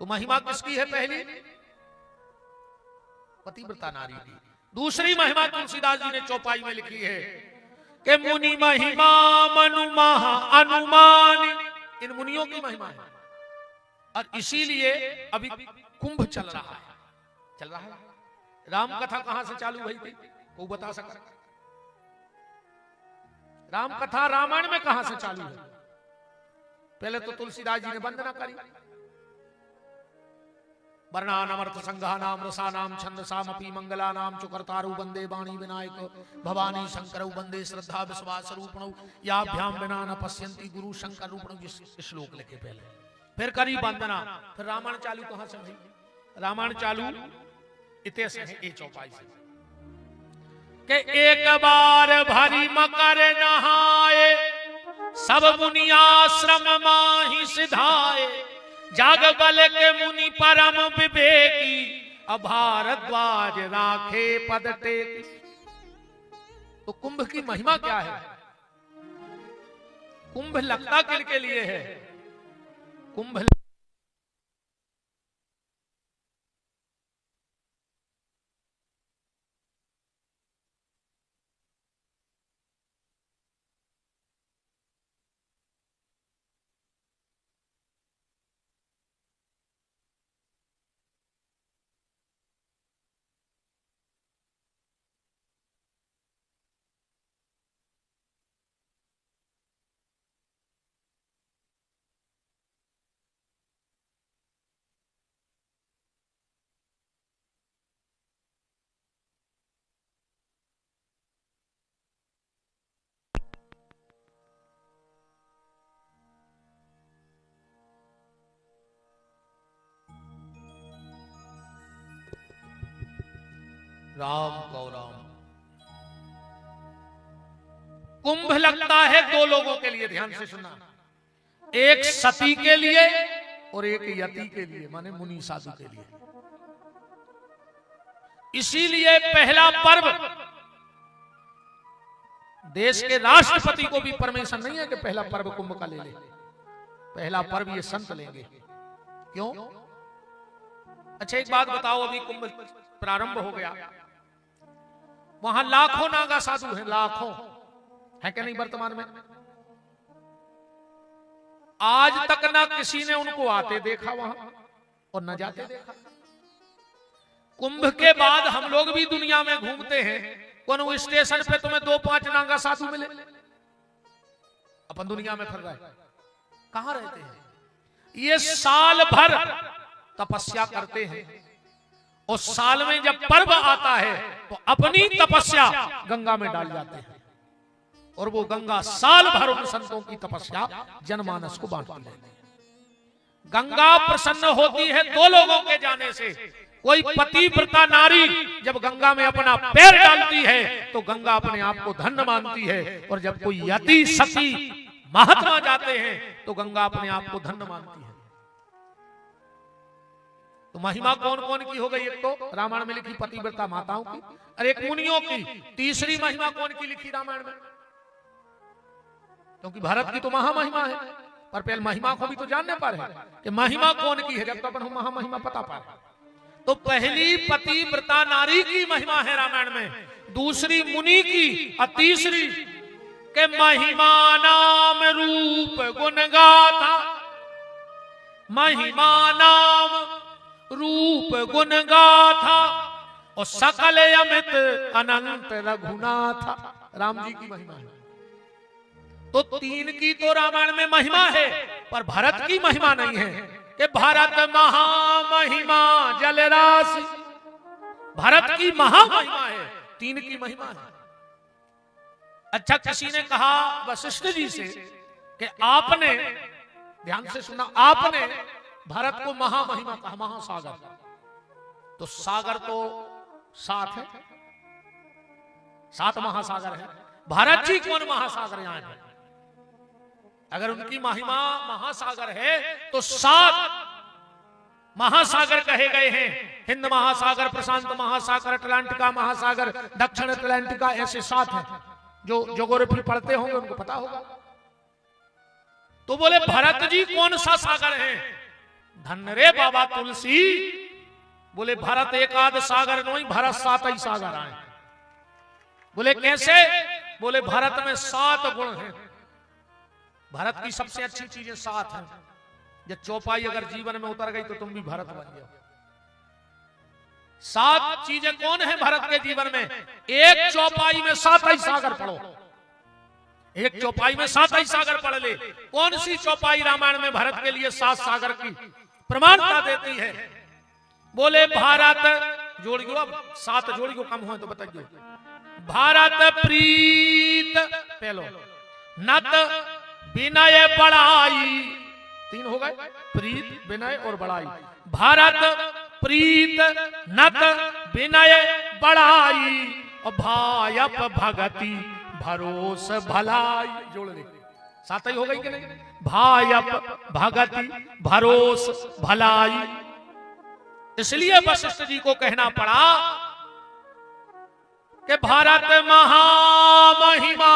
Speaker 1: तो महिमा किसकी है? पहली पतिव्रता नारी की। दूसरी महिमा तुलसीदास जी ने चौपाई में लिखी है कि मुनि महिमा मनु महा अनुमानी, इन मुनियों की महिमा है। और इसीलिए अभी कुंभ चल रहा है। राम कथा कहां से चालू हुई थी? वो बता सकता? राम कथा रामायण में कहां से चालू है? पहले तो तुलसीदास जी ने वंदना करी। वर्णानमर्थ संघानाम रसानाम छंदसामपि मंगलानाम चुकर्तारु वंदे वाणी विनायक भवानी शंकरौ वंदे श्रद्धा विश्वास रूपणौ याभ्याम विना न पश्यन्ति गुरु शंकर रूपणौ। श्लोक लिखे पहले, फिर करी वंदना, फिर रामायण चालू कहां से भाई? रामायण चालू इतिहास है ये चौपाई से कि एक बार भरी मकर नहाए सब मुनि आश्रम माहि सिधाए जाग बल के मुनि परम विवेकी अब भारद्वाज राखे पद टेकी। तो कुंभ की महिमा क्या है? कुंभ लगता किनके लिए है? कुंभ राम गौराम। कुंभ लगता है दो लोगों के लिए, ध्यान से सुनना। एक सती के लिए और एक यति के लिए, माने मुनि साधु के लिए। इसीलिए पहला पर्व देश के राष्ट्रपति को भी परमिशन नहीं है कि पहला पर्व कुंभ का ले ले। पहला पर्व ये संत लेंगे। क्यों? अच्छा एक बात बताओ, अभी कुंभ प्रारंभ हो गया, वहां लाखों नागा साधु हैं, लाखों है क्या नहीं वर्तमान में? आज तक ना किसी ने उनको आते देखा वहां और न जाते देखा। कुंभ के बाद हम लोग भी दुनिया में घूमते हैं, कौन स्टेशन पे तुम्हें 2-5 नागा साधु मिले? अपन दुनिया में फिर रहे, कहां रहते हैं? ये साल भर तपस्या करते हैं और साल में जब पर्व आता है तो अपनी तपस्या गंगा में डाल जाते हैं और वो गंगा साल भर उन संतों की तपस्या जनमानस को बांटती है। गंगा प्रसन्न होती है दो लोगों के जाने से। कोई पतिव्रता नारी जब गंगा में अपना पैर डालती है तो गंगा अपने आप को धन्य मानती है, और जब कोई यति सती महात्मा जाते हैं तो गंगा अपने आप को धन्य मानती है। तो महिमा कौन कौन की हो गई? एक तो रामायण में लिखी पतिव्रता माताओं की, और एक मुनियों की। तीसरी महिमा कौन की लिखी रामायण में? क्योंकि भारत की तो महामहिमा है, पर पहले महिमा को भी तो जानने पर है कि महिमा कौन की है, जब तो अपन महामहिमा पता पाए। तो पहली पतिव्रता नारी की महिमा है रामायण में, दूसरी मुनि की, और तीसरी के महिमा नाम रूप गुण गाथा। महिमा नाम रूप गुण गाथा और सकल अमित अनंत रघुनाथ। राम जी की महिमा है। तो तीन की तो रामायण में महिमा है, पर भरत की महिमा नहीं है कि भरत महामहिमा जलराशि। भरत की महामहिमा है, तीन की महिमा है। अच्छा किसी ने कहा वशिष्ठ जी से कि आपने, ध्यान से सुना, आपने भारत को महामहिमा कहा, महासागर। तो सागर तो साथ है, 7 महासागर है। भारत जी कौन महासागर यहाँ है? अगर उनकी महिमा महासागर है तो 7 महासागर कहे गए हैं। हिंद महासागर, प्रशांत महासागर, अटलांटिका महासागर, दक्षिण अटलांटिका, ऐसे 7 हैं। जो ज्योग्राफी पढ़ते होंगे उनको पता होगा। तो बोले भरत जी कौन सा सागर है? धन रे बाबा तुलसी, बोले भरत एक आध सागर नहीं, भरत 7 ही सागर आए। बोले कैसे? बोले भरत में 7 गुण हैं। भरत की सबसे अच्छी चीजें 7 हैं। जब चौपाई अगर जीवन में उतर गई तो तुम भी भरत बन जाओ। 7 चीजें कौन है भरत के जीवन में? एक चौपाई में 7 ही सागर पढ़ो। एक चौपाई में 7 ही सागर पढ़ ले। कौन सी चौपाई रामायण में भरत के लिए 7 सागर की प्रमाणता देती है? बोले भारत जोड़ियो, अब 7 जोड़ियो कम हो तो बताइए। भारत प्रीत पहलो, नत विनय बड़ाई, 3 हो गए, प्रीत विनय और बड़ाई। भारत प्रीत नत विनय बड़ाई और भायप भगति भरोस भलाई, जोड़ दे। 7 ही हो गई कि नहीं? भायप भगति भरोस भलाई। इसलिए वशिष्ठ जी को कहना पड़ा कि भारत महामहिमा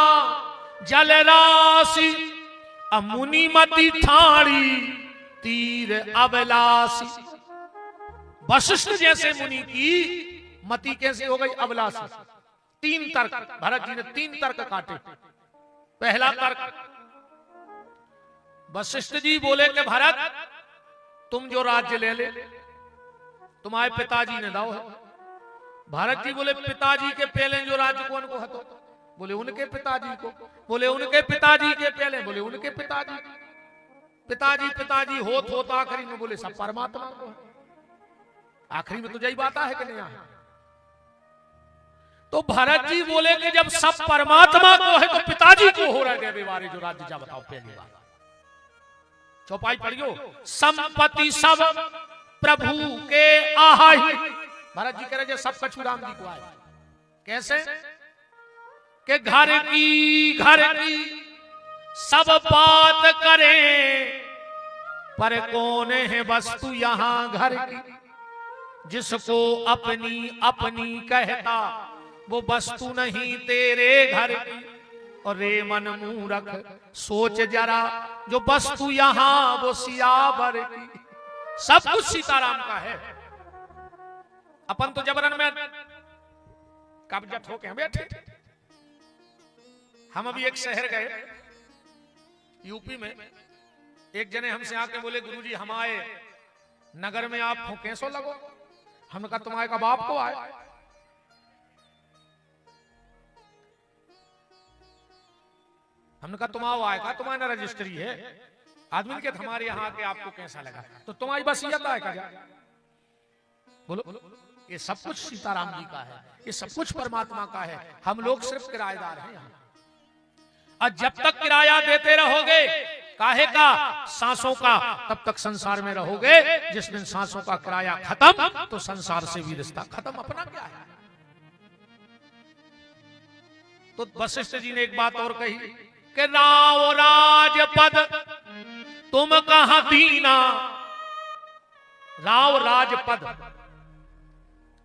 Speaker 1: जल राशि मुनिमति ठाणी तीर अबलासी। वशिष्ठ जैसे मुनि की मति कैसे हो गई? अबलासी। 3 तर्क भरत जी ने 3 तर्क काटे। पहला तर्क, वशिष्ठ जी बोले कि भरत तुम जो राज्य ले ले तुम्हारे पिताजी ने दाव है। भरत जी बोले पिताजी के पहले जो राज्य कौन को हतो? बोले उनके पिताजी को। बोले उनके पिताजी के पहले? बोले उनके पिताजी। पिताजी पिताजी होत आखिरी में बोले सब परमात्मा को है। आखिरी में तो यही बात है कि नहीं है? तो भरत जी बोले कि जब सब परमात्मा को है तो पिताजी को हो रहा है बारे जो राज्य जा बताओ। पहली बात चौपाई पढ़ियो, संपत्ति सब प्रभु के आहाई। भरत जी कह रहे सब कछु राम जी को आए। कैसे? कि घर की सब बात करें पर कौन है वस्तु यहां घर की? जिसको अपनी अपनी कहता वो वस्तु नहीं तेरे घर की। और रे मन मूरख सोच जरा जो वस्तु यहां वो सियावर की। सब कुछ सीताराम का है। अपन तो जबरन में कब्जा ठोके हम बैठे। हम अभी एक शहर गए यूपी में, एक जने हमसे आके बोले गुरुजी हम आए नगर में, आप कैसो लगो? हमने कहा तुम्हारे का बाप को आए। हमने कहा तुम आओ आए, कहा तुम्हारा रजिस्ट्री है। आदमी के हमारे यहाँ आके आपको कैसा लगा? तो तुम्हारी बसीयत आए क्या? बोलो। ये सब कुछ सीताराम जी का है, ये सब कुछ परमात्मा का है। हम लोग सिर्फ किराएदार हैं यहाँ। और जब तक किराया देते रहोगे काहे का? सांसों का, तब तक संसार में रहोगे। जिस दिन सांसों का किराया खत्म तो संसार से भी रिश्ता खत्म। अपना क्या है? तो वशिष्ठ जी ने एक बात और कही कि राव राजपद तुम कहां दीना। राव राजपद,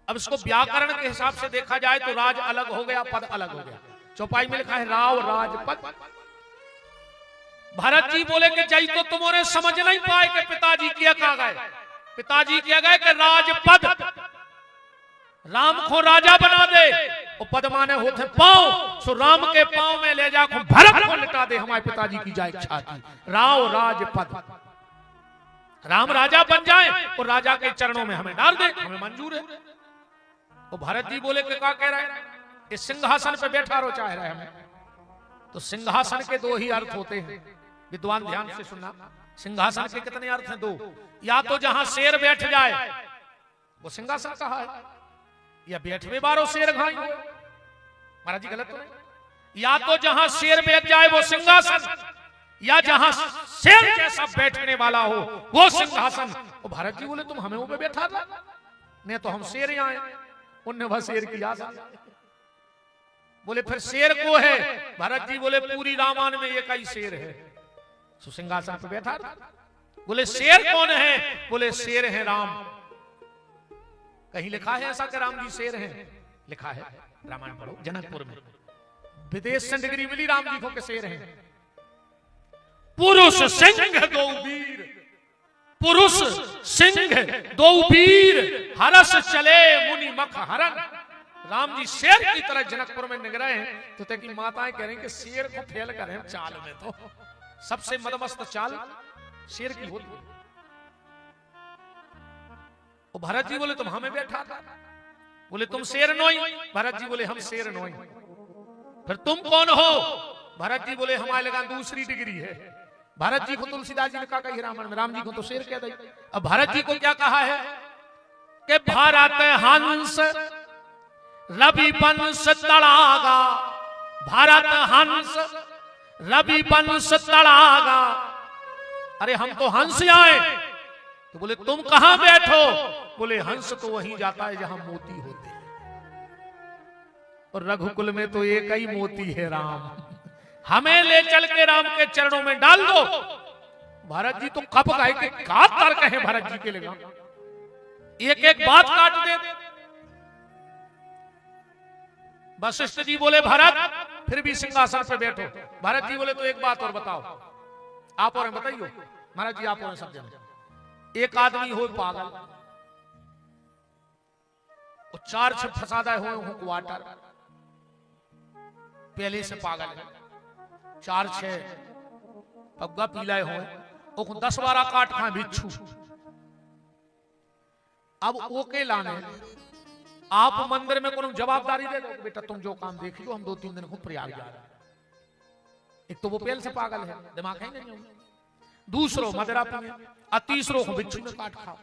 Speaker 1: अब इसको व्याकरण के हिसाब से देखा जाए तो राज अलग हो गया, पद अलग हो गया। चौपाई में लिखा है राव राजपद। भरत जी बोले कि जय तो तुमने समझ नहीं पाए कि पिताजी क्या कहा गए। पिताजी क्या गए कि राजपद, राम को राजा बना दे। और पद माने होते पांव, सो राम के पांव में ले जा भरत को लिटा दे। हमारे पिताजी की जाए इच्छा थी। राव राजपद, राम राजा बन जाए और राजा के चरणों में हमें डाल दे, हमें मंजूर है। तो भरत जी बोले कि क्या कह रहे हैं? इस सिंहासन पे बैठा रो चाह रहे हमें। तो सिंहासन के 2 ही अर्थ होते हैं, विद्वान ध्यान से सुनना। सिंहासन के कितने अर्थ हैं? 2। या तो जहां शेर बैठ जाए वो सिंहासन कहा है, या बैठवे बारो शेर घाई हो। महाराज जी गलत तो नहीं? या तो जहां शेर बैठ जाए वो सिंहासन, या जहां शेर जैसा बैठने वाला हो वो सिंहासन। और भरत जी बोले तुम हमें ऊपर बैठा था, नहीं तो हम शेर आए। उनने वह शेर की आशा। बोले फिर शेर को है? भरत जी बोले पूरी रामायण में एक ही शेर है, सुसिंहासन पर बैठा था। बोले शेर कौन है? बोले शेर है राम। कहीं लिखा है ऐसा कि राम जी शेर हैं? लिखा है, रामायण पढ़ो, जनकपुर में विदेश से डिग्री मिली राम जी को के शेर हैं। पुरुष सिंह दो वीर, पुरुष सिंह दो वीर, हरस चले मुनि मख हरन। राम जी शेर की तरह जनकपुर में निगरे हैं, तो तेकी माताएं कह रही कि शेर को फेल करें चाल में, तो सबसे मदमस्त चाल शेर की होती है। और भरत जी बोले तुम हमें बैठा था? बोले तुम शेर नोई। भरत जी बोले हम शेर नोई। फिर तुम कौन हो? भरत जी बोले हमारे लगा दूसरी डिग्री है। भरत जी को तुलसीदास जी ने कहा कही रामायण में, राम जी को तो शेर कह दी। अब भरत जी को क्या कहा है कि भारत हंस रवि वंश तड़ागा, भारत हंस रवि वंश तड़ागा। अरे हम तो हंस आए। तो बोले तुम कहां बैठो? बोले हंस तो वहीं जाता है जहां मोती होते हैं, और रघुकुल में तो एक ही मोती है राम, हमें ले चल के राम के चरणों में डाल दो। भरत जी तो कब गए कि का तर्क है भरत जी के लिए, एक एक बात काट दे। वशिष्ठ जी बोले भरत फिर भी सिंहासन पर बैठो। भरत जी बोले तो एक बात और बताओ। आप और बताइए। महाराज जी आप और सब जन, एक आदमी हो पागल, और 4 छह फसादा हो क्वार्टर, पहले से पागल है, 4 6 पग्गा पीलाए हो, 10-12 काट खा बिच्छू। अब ओके लाने आप मंदिर में कोनो जवाबदारी दे दो, बेटा तुम जो काम देख लो, हम 2-3 दिन को प्रयाग जा रहे हैं। एक तो वो पहले से पागल है, दिमाग है नहीं, दूसरो मदरा पिए, और तीसरो को बिच्छू में काट खा।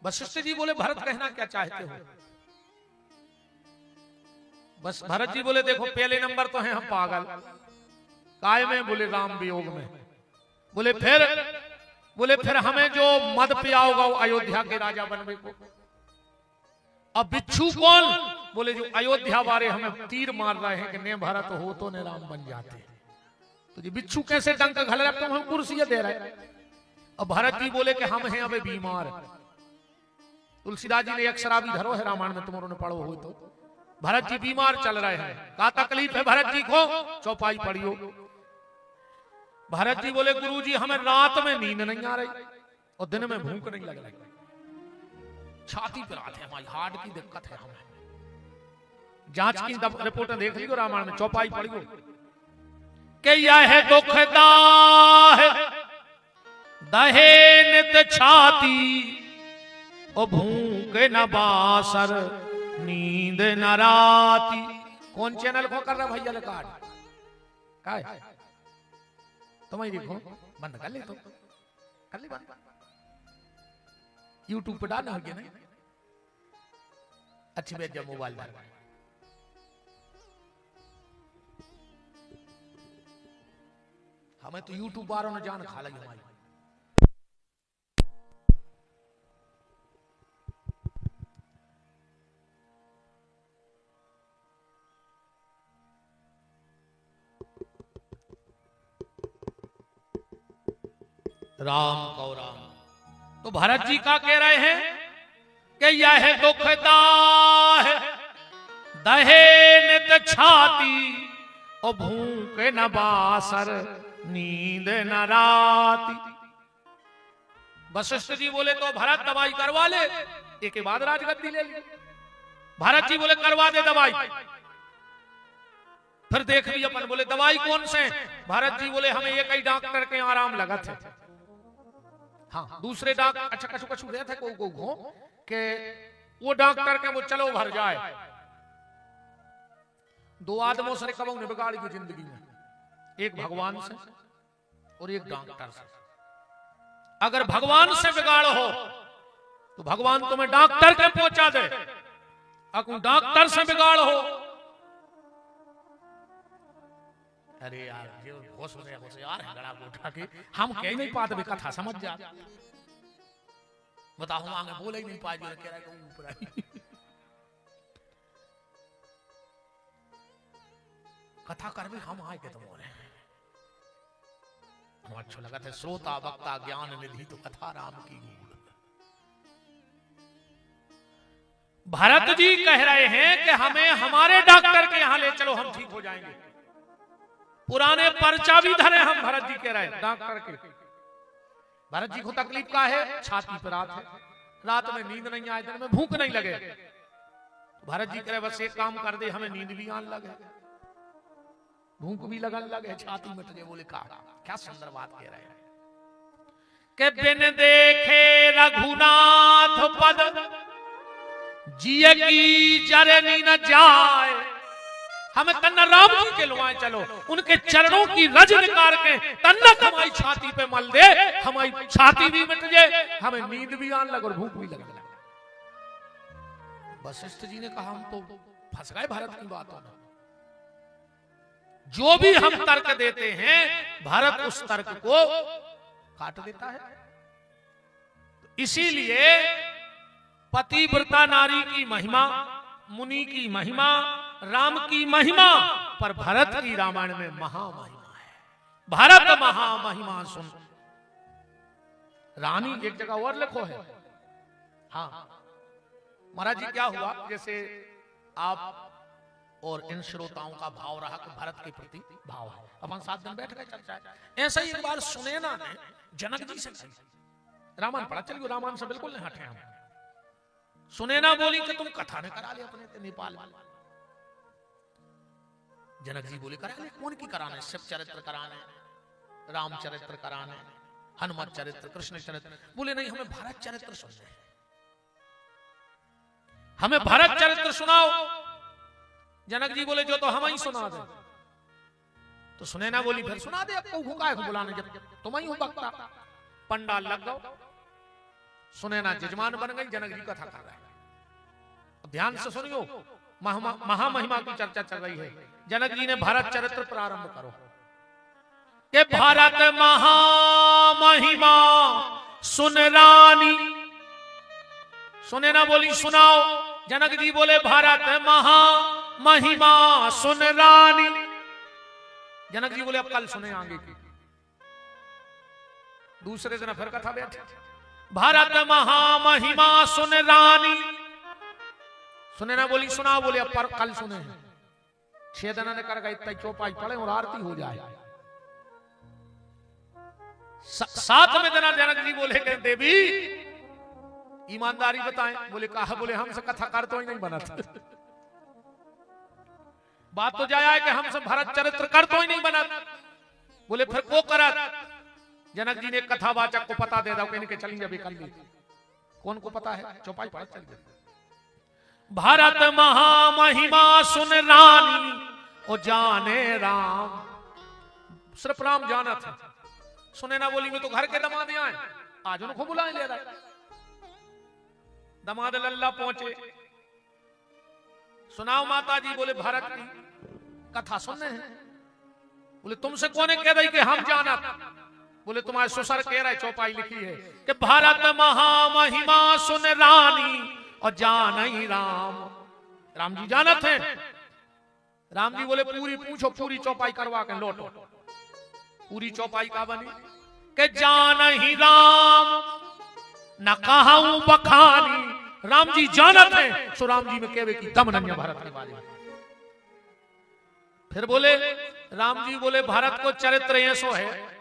Speaker 1: वशिष्ठ जी बोले भरत कहना क्या चाहते हो? बस भरत जी बोले देखो पहले नंबर तो है हम पागल, काय में? बोले राम वियोग में। बोले फिर हमें जो मद पियाओगा वो अयोध्या के राजा बनने को। अब बिच्छू कौन? बोले जो अयोध्या वाले हमें तीर मार रहे हैं कि ने भरत हो तो ने राम बन जाते। तो जी बिच्छू कैसे डंक घल रहे, तुम हम कुर्सी दे रहे। अब भरत जी बोले कि हम हैं अबे बीमार। तुलसीदास जी ने एक शराबी धरो है रामायण में, तुम पढ़ो हो तो। भरत जी बीमार चल रहे हैं, क्या तकलीफ है भरत जी को? चौपाई पढ़ियो। भरत जी बोले गुरुजी हमें रात में नींद नहीं आ रही और दिन में भूख नहीं लग रही, छाती पर आते हमारी हार्ट की दिक्कत है हमें। जांच की रिपोर्ट देख लियो रामायण में, चौपाई पढ़ियो। कि यह दुखदाह दहे नित छाती, ओ भूख न बासर नींद न राती। कौन चैनल को कर रहा भैया रिकॉर्ड? काय तुम ही देखो, बंद कर ले, तो कर ले बंद, यूट्यूब पे डालना हो गया नहीं। अच्छी बात, जब मोबाइल डाल हमें तो यूट्यूब वालों ने जान खा लगी हमारी। राम गौराम। तो भरत जी का कह रहे हैं कि यह दुखदाह दहे नित छाती, और भूख न बासर नींद न राती। वशिष्ठ जी बोले तो भरत दवाई करवा ले, एक के बाद राजगद्दी ले ली। भरत जी बोले करवा दे दवाई, फिर देख ली अपन। बोले दवाई कौन से? भरत जी बोले हमें एक ही डॉक्टर के आराम लगा थे। हाँ दूसरे डॉक्टर अच्छा कछु कछु गए थे को के वो डॉक्टर के वो चलो भर जाए। 2 आदमों से कब ने बिगाड़ी की जिंदगी में, एक भगवान से और एक डॉक्टर से। अगर भगवान से बिगाड़ हो तो भगवान तुम्हें डॉक्टर के पहुंचा दे, अगर डॉक्टर से बिगाड़ हो, अरे यार ये होशियार है गड़ा उठा के, हम कह नहीं पाते भी कथा समझ जा। बताओ आगे बोले ही नहीं पाए, कह रहा है ऊपर। कथा कर भी हम आए के तुम हो रहे हम अच्छा लगा था श्रोता वक्ता ज्ञान निधि तो कथा राम की गूढ़। भरत जी कह रहे हैं कि हमें हमारे डॉक्टर के यहां ले चलो हम ठीक हो जाएंगे। पुराने पर्चा भी धरे हम, भरत जी कह रहे हैं डॉक्टर के। भरत जी को तकलीफ का है, छाती पर रात है, रात में नींद नहीं आए, दिन में भूख नहीं लगे। भरत जी कह रहे बस एक काम कर दे, हमें नींद भी आने लगे, भूख भी लगन लगे, छाती मिट गए। बोले कहा क्या सुंदर बात कह रहे हैं कि बिन देखे रघुनाथ पद जिए की जरनी न जाए। हमें तन्ना राम जी के लुआए चलो, उनके चरणों की रज निकाल के तन्ना हमारी छाती पे मल दे, हमारी छाती भी मिट जाए, हमें नींद भी आने लगे और भूख भी लगने लगे। वशिष्ठ जी ने कहा हम तो फंस गए भरत की बातों में। जो भी हम तर्क देते हैं भरत उस तर्क को काट देता है। इसीलिए पतिव्रता नारी की महिमा, मुनि की महिमा, राम की महिमा, पर भरत की रामायण में महामहिमा है। भरत महामहिमा सुन। रानी एक जगह और लिखो है। हाँ महाराज जी क्या हुआ, जैसे आप और इन श्रोताओं का भाव रहा कि भरत के प्रति भाव है, अपन 7 दिन बैठ गए चर्चा है। ऐसा ही एक बार सुनैना ने जनक जी से रामायण पढ़ा, चलिए रामायण से बिल्कुल नहीं हटे हम। सुनैना बोली कि तुम कथा ने करा ले अपने नेपाल में। जनक जी बोले करा ले, कौन की कराने, शिव चरित्र कराने, राम चरित्र कराने, हनुमत चरित्र, कृष्ण चरित्र। बोले नहीं हमें भारत चरित्र सुनना है, हमें भारत चरित्र सुनाओ। जनक जी बोले जो तो हम ही सुना दे। तो सुनैना बोली फिर सुना दे, अब हुकाए को बुलाने, जब तुम ही हो वक्ता। पंडाल लग गओ, सुनैना जजमान बन गई, जनक जी कथा कर रहे हैं। अब ध्यान से सुनियो, महामहिमा की चर्चा चल रही है। जनक जी ने भारत चरित्र प्रारंभ करो कि भारत महामहिमा सुन रानी। सुनैना बोली सुनाओ। जनक जी बोले भारत महामहिमा सुन रानी। जनक जी बोले अब कल सुने आगे की। दूसरे दिन फिर कथा बैठी, भारत महामहिमा सुन रानी। सुनैना बोली सुना। बोले अब पर कल सुने हैं। 6 दिन ने कर गए, इतना चौपाई पड़े और आरती हो जाए। 7वें दिन जनक जी बोले कि देवी ईमानदारी बताएं। बोले कहा, बोले हमसे कथा कर तो ही नहीं बना था। बात तो जाया है कि हमसे भारत चरित्र कर तो ही नहीं बना। बोले फिर को करा। जनक जी ने कथावाचक को पता दे दो कि इनके चलेंगे अभी कल ली। कौन को पता है, चौपाई पढ़ चल गए। भारत महामहिमा सुन रानी ओ जाने राम। सिर्फ राम जाना था। सुनैना बोली में तो घर के दमाद आए, आज उनको बुलाए ले रहा। दमाद लल्ला पहुंचे, सुनाओ माता जी। बोले भारत की कथा सुनने हैं। बोले तुमसे कौन कह रही कि हम जाना। बोले तुम्हारे ससुर कह रहे, चौपाई लिखी है कि भारत महामहिमा सुन रानी और जान ही राम। राम जी जानत है। राम जी बोले पूरी पूछो, पूरी चौपाई करवा के लौटो। पूरी चौपाई का बनी कि जान ही राम न कहूं बखानी। राम जी जानत है, सो राम जी में कहवे की दम नहीं है भारत के बारे में। फिर बोले राम जी बोले भारत को चरित्र ऐसो है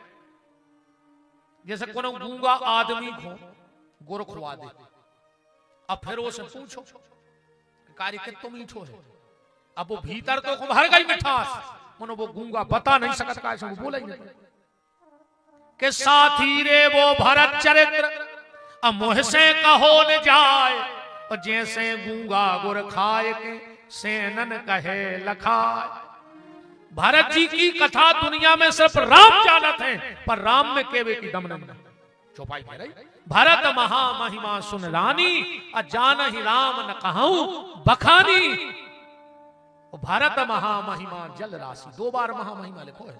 Speaker 1: जैसे कोनो गूंगा आदमी को गुर खुआ दे। अब फिर वो से पूछो कार्य के तुम मीठो है। अब वो भीतर तो भर गई मिठास, मनो वो गूंगा बता नहीं सकता, कैसे वो बोला ही नहीं कि साथी रे वो भरत चरित्र अमोह से कहो न जाए। और जैसे गूंगा गुर खाए के सेनन कहे लखाए। भरत जी की कथा दुनिया में सिर्फ राम जानत है, पर राम में केवे की दम नहीं। चौपाई कह रही भारत महामहिमा सुन रानी अजान ही राम न कहूं बखानी। भारत महामहिमा जल राशि। 2 बार महामहिमा लिखो है।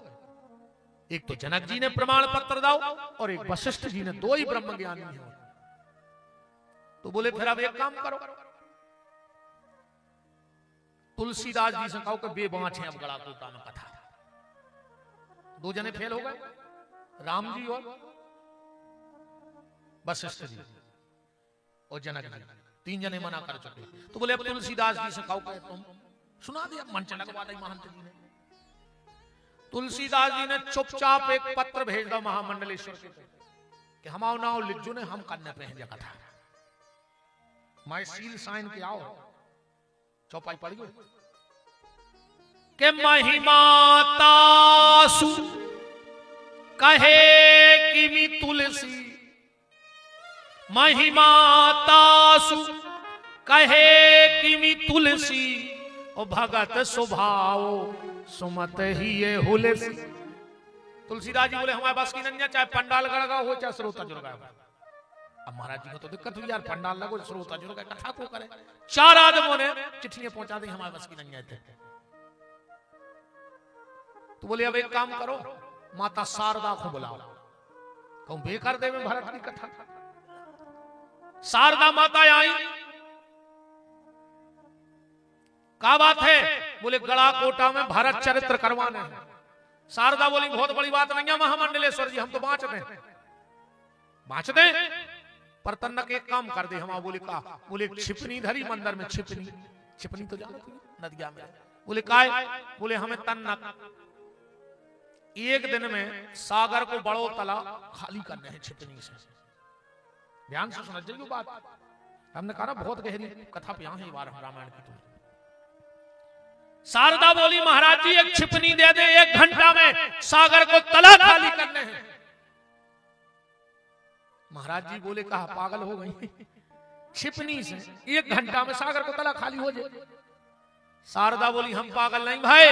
Speaker 1: एक तो जनक जी ने प्रमाण पत्र दाओ और एक वशिष्ठ जी ने, 2 ही ब्रह्म ज्ञानी है। तो बोले फिर अब एक काम करो, तुलसीदास जी से कहो कि बेबांच है अब गड़ा कोटा में कथा। दो जने फेल हो गए, राम जी और वशिष्ठ जी और जनक जी, तीन जने मना कर चुके। तो बोले अब तुलसीदास जी से कहो कि तुम सुना दिया, मन चला महंत जी ने। तुलसीदास जी ने चुपचाप एक पत्र भेज दो महामंडलेश्वर के कि हम आओ ना लिख जो ने हम करने पे हैं कथा, मैं सील साइन के आओ। चौपाई पढ़ियो के महिमा तासु कहे किमि तुलसी, महिमा तासु कहे किमि तुलसी, ओ भगत स्वभाव सुमत ही ये हुलसी। तुलसीदास जी बोले हमारे पास की नहीं, चाहे पंडाल गड़गा हो चाहे श्रोता जुड़गा हो। अब महाराज जी को तो दिक्कत हुई यार, पंडाल लगो श्रोता जुड़गा कथा को करे। चार आदमों ने चिट्ठियां पहुंचा दी, हमारे पास की नहीं आए थे। तो बोले अब एक काम करो, माता शारदा को बुलाओ। कहूं बेकार दे में भरत की कथा। शारदा माता आई, क्या बात है? बोले गड़ा कोटा में भारत चरित्र करवाने हैं। शारदा बोली बहुत बड़ी बात नहीं है महामंडलेश्वर जी, हम तो बाँच दें पर तन्नक एक काम कर दे हम। बोले का? बोले छिपनी धरी मंदिर में, छिपनी तो जानती नदिया में। बोले काय? बोले हमें तन्नक एक दिन में सागर को बड़ो तला खाली करने हैं छिपनी से। ध्यान से सुना जाइए बात, हमने कहा ना बहुत गहरी कथा पे यहाँ है रामायण की। शारदा बोली महाराज जी एक छिपनी दे दे, 1 घंटा में सागर को तला खाली करने हैं। महाराज जी बोले कहा पागल हो गई, छिपनी से 1 घंटा में सागर को तला खाली हो जाए। शारदा बोली हम पागल नहीं भाई,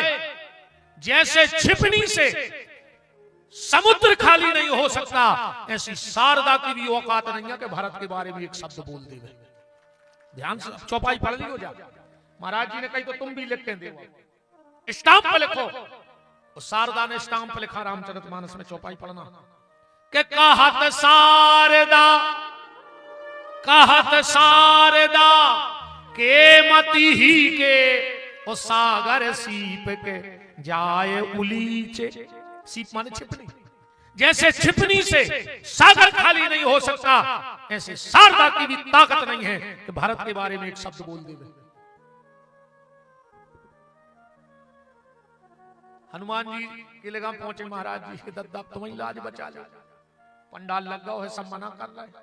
Speaker 1: जैसे छिपनी से समुद्र खाली नहीं हो सकता, ऐसी शारदा की भी औकात नहीं है कि भारत के बारे में एक शब्द बोल दे। ध्यान से चौपाई पढ़ ली हो जा। महाराज जी ने कही तो तुम भी लिख के दे, स्टाम्प पे लिखो। तो शारदा ने स्टाम्प पे लिखा रामचरितमानस में, चौपाई पढ़ना के कहत शारदा के मति ही के ओ सागर सीप के जाए उलीचे। सीप माने छिपनी, जैसे छिपनी से सागर खाली नहीं हो सकता, ऐसे शारदा की भी ताकत नहीं है कि भारत के बारे में एक शब्द बोल दे। हनुमान जी के लगा पहुंचे, महाराज जी के दद्दा तुम्हें लाज बचा ले, पंडाल लगा है सब मना कर रहे हैं।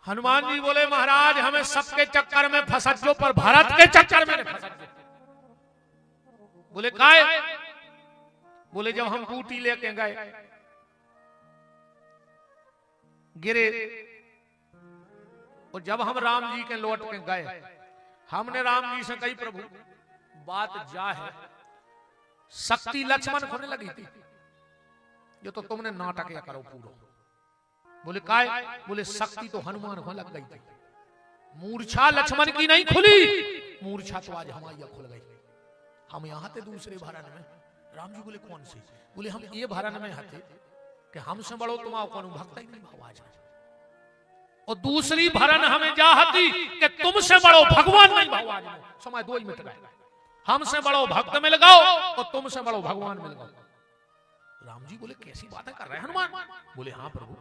Speaker 1: हनुमान जी बोले महाराज हमें सबके चक्कर में फंसत जो, पर भारत के चक्कर में नहीं फंसत जो। बोले काय? बोले जब हम बूटी लेके गए गिरे, और जब हम राम जी के लौट के गए, हमने राम जी से कही प्रभु बात जा है, शक्ति लक्ष्मण होने लगी थी, जो तो तुमने नाटक या करो पूरा। बोले काय? बोले शक्ति तो हनुमान को लग गई थी, मूर्छा लक्ष्मण की नहीं खुली, मूर्छा तो आज हमारी खुल गई। हम यहाँ थे दूसरे भरण में। राम जी बोले कौन से? बोले हम ये भरण में हते कि हमसे बड़ो तुम्हारा कौन भक्त ही नहीं भगवान, और दूसरी भरण हमें जाहती कि तुमसे बड़ो भगवान नहीं भगवान। समय 2 ही मिनट गए, हमसे बड़ो भक्त मिल गओ और तुमसे बड़ो भगवान मिल गओ। राम जी बोले कैसी बातें कर रहे हैं हनुमान? बोले हाँ प्रभु,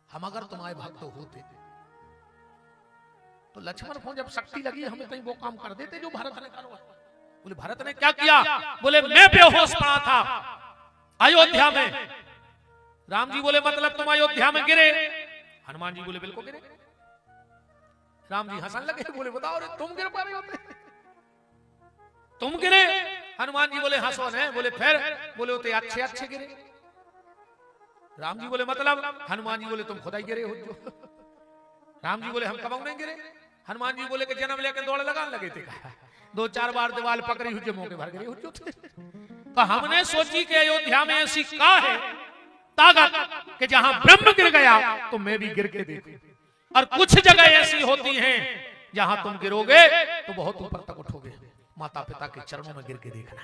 Speaker 1: हम अगर तुम्हारे भक्त होते तो लक्ष्मण को जब शक्ति लगी हमें कहीं वो काम कर देते जो भरत ने करो। बोले भरत ने क्या किया? बोले मैं बेहोश पड़ा था अयोध्या में। राम जी बोले मतलब तुम अयोध्या में गिरे? हनुमान जी बोले बिल्कुल गिरे। राम जी हंसने लगे, बोले बताओ रे तुम गिर पा रहे होते? तुम गिरे? हनुमान जी बोले हंसो ने। बोले फिर? बोले होते अच्छे अच्छे गिरे। राम जी बोले मतलब? हनुमान जी बोले तुम खुदा ही गिरे हो जो। राम जी बोले हम कब नहीं गिरे। हनुमान जी बोले कि जन्म लेके दौड़ लगाने लगे थे, 2-4 बार दीवार पकड़ी हुई मौके भर गिरे हो। तो हमने सोची कि अयोध्या में ऐसी का है ताकत कि जहां ब्रह्म गिर गया तो मैं भी गिर के देखूं, और कुछ जगह ऐसी होती हैं जहां तुम गिरोगे तो बहुत ऊपर तक उठोगे। माता पिता के चरणों में गिर के देखना,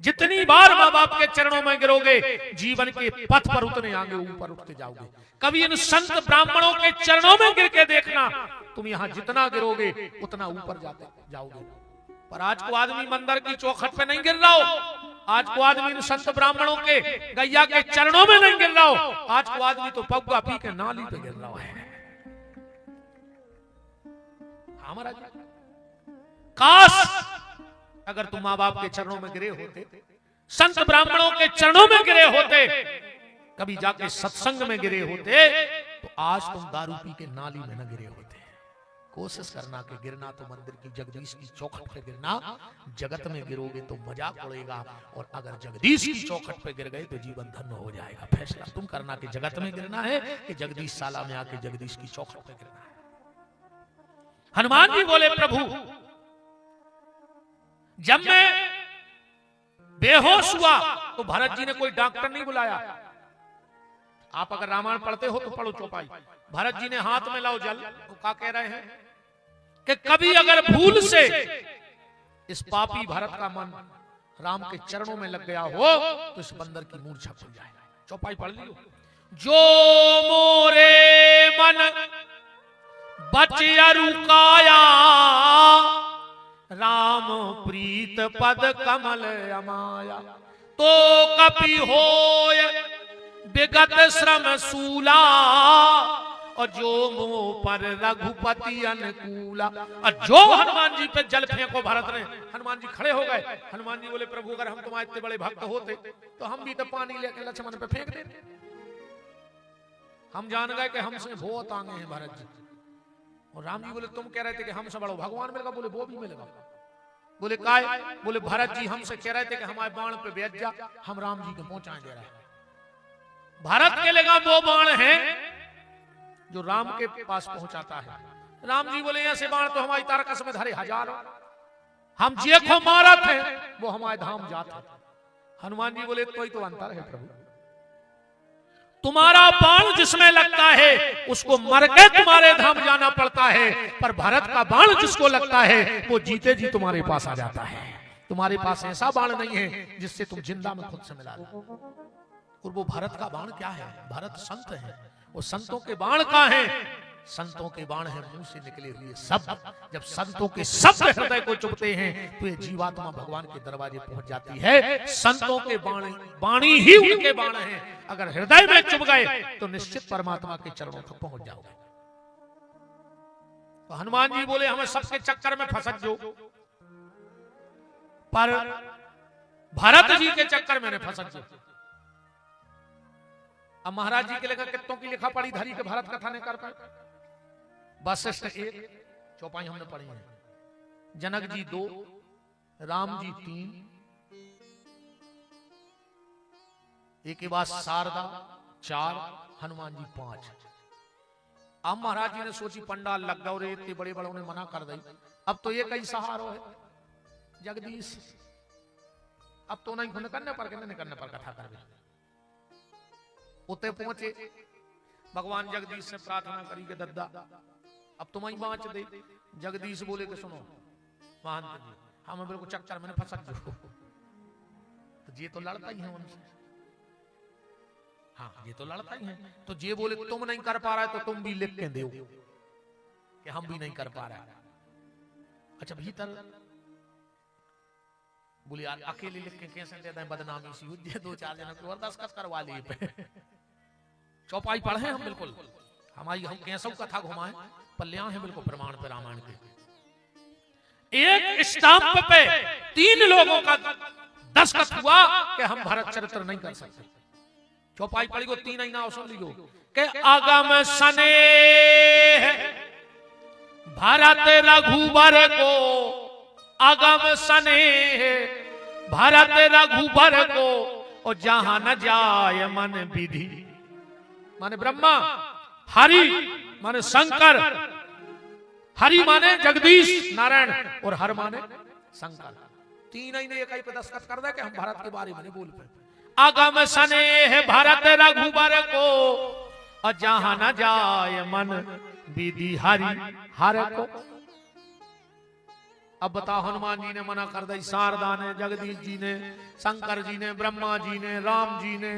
Speaker 1: जितनी बार माँ बाप के चरणों में गिरोगे जीवन के पथ पर उतने आगे ऊपर उठते जाओगे। कभी इन संत ब्राह्मणों के चरणों में गिर के देखना, तुम यहां जितना गिरोगे उतना ऊपर जाते जाओगे। पर आज को आदमी मंदिर की चौखट पे नहीं गिर रहा हो, आज को आदमी संत ब्राह्मणों के गैया के चरणों में नहीं गिर रहा हो, आज को आदमी तो पग्गा पी के नाली पे गिर रहा है। हमारा काश अगर तुम माँ बाप के चरणों में गिरे होते, संत ब्राह्मणों के चरणों में गिरे होते, कभी जाके सत्संग में गिरे होते, तो आज तुम दारू पी के नाली में न गिरे होते। कोशिश करना कि गिरना तो मंदिर की जगदीश की चौखट पे गिरना, जगत में गिरोगे तो मजाक उड़ेगा, और अगर जगदीश की चौखट पे गिर गए तो जीवन धन्य हो जाएगा। फैसला तुम करना कि जगत में गिरना है कि जगदीश साला में आके जगदीश की चौखट पे गिरना है। हनुमान जी बोले प्रभु जब मैं बेहोश हुआ तो भरत जी ने कोई डॉक्टर नहीं बुलाया। आप अगर रामायण पढ़ते हो तो पढ़ो चौपाई। भरत जी ने हाथ में लाओ जल, तो क्या कह रहे हैं कि कभी अगर भूल से इस पापी भरत का मन राम के चरणों में लग गया हो तो इस बंदर की मूर्छा खुल जाए। चौपाई पढ़ लियो। जो मोरे मन बचिया रुकाया, राम प्रीत पद कमल अमाया, तो कपि होय विगत श्रम सूला, और जो मुंह पर रघुपति अनुकूला। और जो हनुमान जी पे जल फेंको भरत ने, हनुमान जी खड़े हो गए। हनुमान जी बोले प्रभु अगर हम तुम्हारे इतने बड़े भक्त होते तो हम भी तो पानी लेकर लक्ष्मण पे फेंक देते। हम जान गए कि हमसे बहुत आगे हैं भरत जी। और राम जी बोले तुम कह रहे थे कि हमसे बड़ो भगवान मिलेगा? बोले वो भी मिलेगा। बोले काय? बोले भरत जी हमसे कह रहे थे कि हमारे बाण पे बैठ जा, हम राम जी को पहुंचाए दे रहे हैं। भारत के लगा वो बाण है जो राम के पास पहुंचाता है। राम जी बोले ऐसे बाण तो हमारी तारकस में धरे हजारों, हम जे को मारा थे वो हमारे धाम जाते। हनुमान जी बोले कोई तो अंतर है प्रभु, तुम्हारा बाण जिसमें लगता है उसको मर के तुम्हारे धाम जाना पड़ता है, पर भरत का बाण जिसको लगता है वो जीते जी तुम्हारे पास आ जाता है। तुम्हारे पास ऐसा बाण नहीं है जिससे तुम जिंदा में खुद से मिला लो। और वो भरत का बाण क्या है? भरत संत है। वो संतों के बाण का है, संतों के बाण है मुंह से निकले हुए शब्द। जब संतों के शब्द हृदय को चुभते हैं तो ये जीवात्मा भगवान के दरवाजे पहुंच जाती है। संतों के वाणी ही उनके बाण हैं। अगर हृदय में चुभ गए तो निश्चित परमात्मा के चरणों तक पहुंच जाओगे। तो हनुमान जी बोले हमें सबके चक्कर में फंस जो, पर भरत जी के चक्कर में फंस जो। अब महाराज जी के लेकर कितनों की लिखा पढ़ी धरी के भारत कथा ने कर पाए। वशिष्ठ 1 चौपाई हमने पढ़ी है, जनक जी 2, राम जी 3, एक के बाद शारदा 4, हनुमान जी 5। अब महाराज जी ने सोची पंडाल लग गए, इतने बड़े बड़ों ने मना कर दी, अब तो ये कई सहारो है जगदीश, अब तो नहीं करने पर कथा कर दे। उते पहुंचे, भगवान जगदीश से प्रार्थना करी के दद्दा अब तुम ही बाँच दे। जगदीश बोले कि सुनो महंत जी हम बिल्कुल चक्कर में फंस जो, तो ये तो लड़ता ही है उनसे। हाँ ये तो लड़ता ही है। तो ये बोले तुम नहीं कर पा रहा है तो तुम भी लिख के दो कि हम भी नहीं कर पा रहे। अच्छा भीतर बोले यार अकेले लिख के कैसे दे दें, बदनामी सी हो जाए, 2-4 जनों को दस्तखत करवा लिए पे। चौपाई पढ़े हम बिल्कुल, हमारी हम कैसों कथा घुमाए पल्लिया है बिल्कुल प्रमाण पे रामायण के। एक स्टाम्प पे 3 लोगों का दस्तखत हुआ कि हम भरत चरित्र नहीं कर सकते। चौपाई पढ़ी को 3 ना सुन लियो कि आगम सने भरत रघुबर को, आगम सने भरत रघुबर को, और जहां न जाय मन विधि। माने ब्रह्मा, हरि माने शंकर, हरि माने जगदीश नारायण और हर माने शंकर। 3 ही ने एक ही पे दस्तखत कर दे कि हम भारत के बारे में बोल पे। आगम सने है भरत रघुबर को, और जहां न जाय मन विधि हरि हर को। अब बताओ हनुमान जी ने मना कर दी, शारदा ने, जगदीश जी ने, शंकर जी ने, ब्रह्मा जी ने, राम जी ने,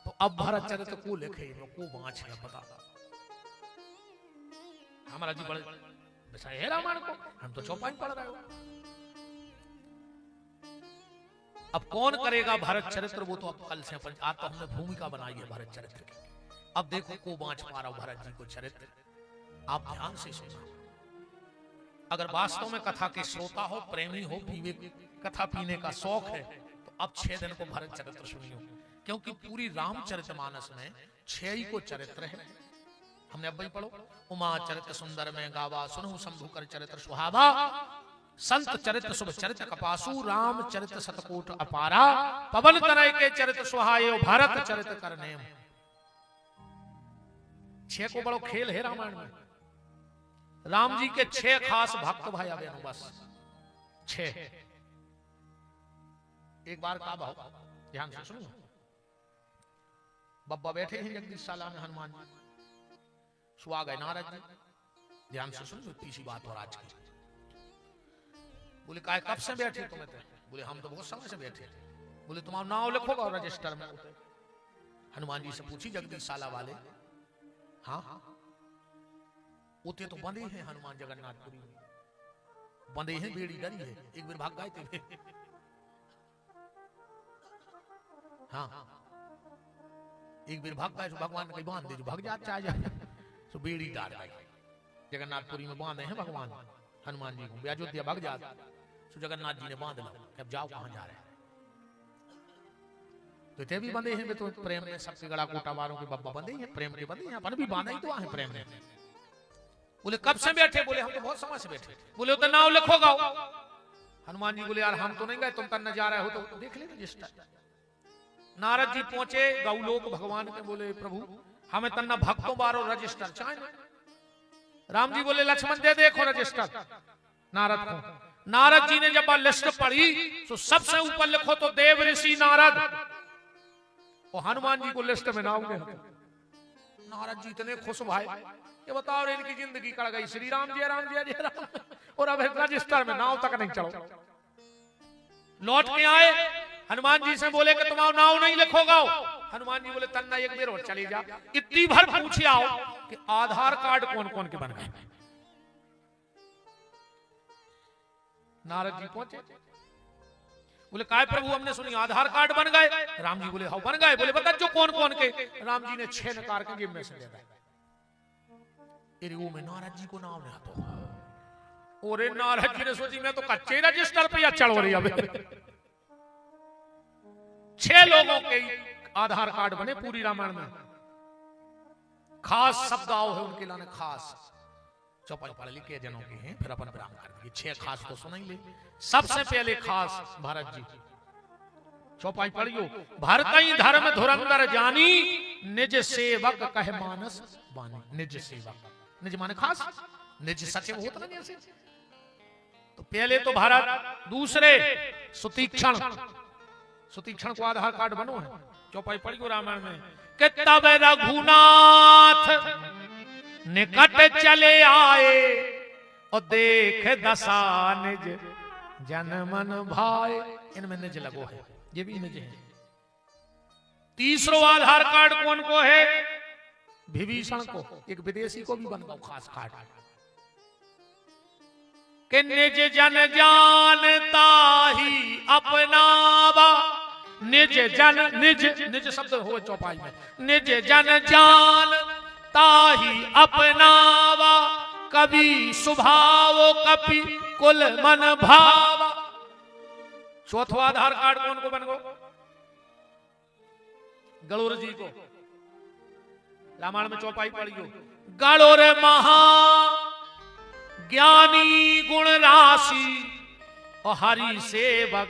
Speaker 1: तो अब भरत चरित्र को लिखे को बाँच है। बता हमारा जी बड़े विषय है रामायण को, हम तो चौपाई पढ़ रहे हो। अब कौन करेगा भरत चरित्र, वो तो अब कल से आज तो हमने भूमिका बनाई है भरत चरित्र की। अब देखो को बाँच पा रहा हूं भरत जी को चरित्र, आप ध्यान से सुनो। अगर वास्तव में कथा के श्रोता हो, प्रेमी हो, पीवे कथा पीने का शौक है, तो अब 6 दिन को भरत चरित्र सुनियो, क्योंकि पूरी रामचरितमानस में 6 ही को चरित्र है। हमने अब वही पढ़ो, उमा चरित्र सुंदर में गावा, सुनहु शंभु कर चरित्र सुहावा, संत चरित्र शुभ चरित्र कपासु, राम चरित्र शतकोट अपारा, पवन तनय के चरित्र सुहायो, भारत चरित्र करने। 6 को बड़ो खेल है रामायण में। राम जी के 6 खास भक्त भाई आ गए, बस 6। एक बार का भाव ध्यान से सुनो। बब्बा बैठे हैं जगदीशशाला में, हनुमान जी सुआ गए नारद जी। ध्यान से सुनो, तीसरी बात और आज की। बोले काय कब से बैठे तुम्हें थे? बोले हम तो बहुत समय से बैठे। बोले तुम्हारा नाम लिखोगा रजिस्टर में? हनुमान जी से पूछी जगदीशशाला वाले। हाँ उते तो बंदे हैं हनुमान जगन्नाथपुरी में, बंदे हैं, बेड़ी डरी है, एक बार भाग गए थे। हाँ एक बार भाग गए तो भगवान कहीं बांध दे, जो भाग जाते आ जाए तो बेड़ी डाल गई। जगन्नाथपुरी में बांधे हैं भगवान हनुमान जी को, अयोध्या भाग जाते तो जगन्नाथ जी ने बांध लो, अब जाओ कहां जा रहे हैं। तो ते भी बंदे हैं, तो प्रेम में सबसे गड़ा कोटा वालों के बब्बा बंदे हैं, प्रेम के बंदे हैं, अपन भी बांधा ही तो है प्रेम में। बोले कब से बैठे? बोले हम तो बहुत समय से बैठे। बोले तो नाम लिखो गाओ। हनुमान जी बोले यार हम तो नहीं गए, तुम तन जा रहे हो तो देख ले रजिस्टर। नारद जी पहुंचे गौलोक भगवान के, बोले प्रभु हमें तन्ना भक्तों बारो रजिस्टर चाहिए। राम जी बोले लक्ष्मण दे देखो रजिस्टर नारद को। नारद जी ने जब लिस्ट पढ़ी तो सबसे ऊपर लिखो तो देव ऋषि नारद, और हनुमान जी को लिस्ट में नाम गया। नारद जी इतने खुश भाई, ये बताओ इनकी जिंदगी कड़ गई, श्री राम जय राम जय जय राम, और अब रजिस्टर में नाम तक नहीं चढ़ो। लौट के आए, हनुमान जी से बोले कि तुम्हारा नाम नहीं लिखोगा। हनुमान जी बोले तन्ना एक बेर और चली जा। इतनी भर पूछे आओ कि आधार कार्ड कौन कौन के बन गए। नारद जी पहुंचे, बोले काय प्रभु हमने सुनी आधार कार्ड बन गए। राम जी बोले हाँ बन गए। बोले बता जो कौन कौन के। राम जी ने 6 नकार के जेब में से दे दिए। वो में नारद जी को नाम नहीं आता। और नारद जी ने सोची मैं तो कच्चे रजिस्टर पे या चढ़ रही अब। 6 लोगों के आधार कार्ड बने पूरी रामायण में। खास शब्द आओ है उनके लाने, खास चौपाई पढ़ लिखे जनों के हैं, फिर अपन विराम कर दिए। 6 खास तो सुना ही ले। सबसे पहले खास भरत जी, चौपाई पढ़ियो। भरत ही धर्म धुरंधर जानी, निज सेवक कह मानस बानी। निज सेवक, निज माने खास, निज सचिव होता ना जैसे। तो पहले तो भरत, दूसरे सुतीक्षण, सुतीक्षण को आधार कार्ड बनो है। चौपाई पढ़ियो रामायण में कि तब रघुनाथ निकट चले आए, और देख दशा निज जन मन भाए। इनमें निज लगो है, ये भी निज है। तीसरो आधार कार्ड कौन को है? विभीषण को, एक विदेशी को भी बनवाओ खास कार्ड कि निज जन जानता ही अपनावा। निज जन, निज निज शब्द हो चौपाई में, निज जन जानता ही अपनावा। कभी स्वभाव कपि कुल मन भावा। चौथा आधार कार्ड कौन को बन गो? गणोर जी को। रामायण में चौपाई पढ़ियो। गणोर महा ज्ञानी गुण राशि, और हरि सेवक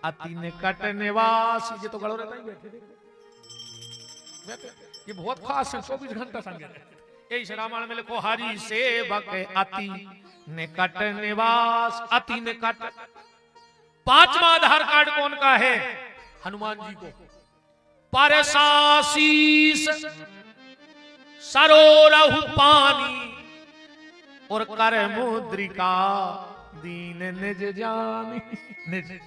Speaker 1: अति निकट निवासी। ये तो गणोर नहीं बैठे, ये बहुत खास है, 24 घंटा संगे। यही रामायण में लिखो हरि सेवक अति निकट निवास, अति निकट। 5वां आधार कार्ड कौन का है? हनुमान जी को। परसाशीस सरोरहु पानी, और कर मुद्रिका दीन निज जानी। निज।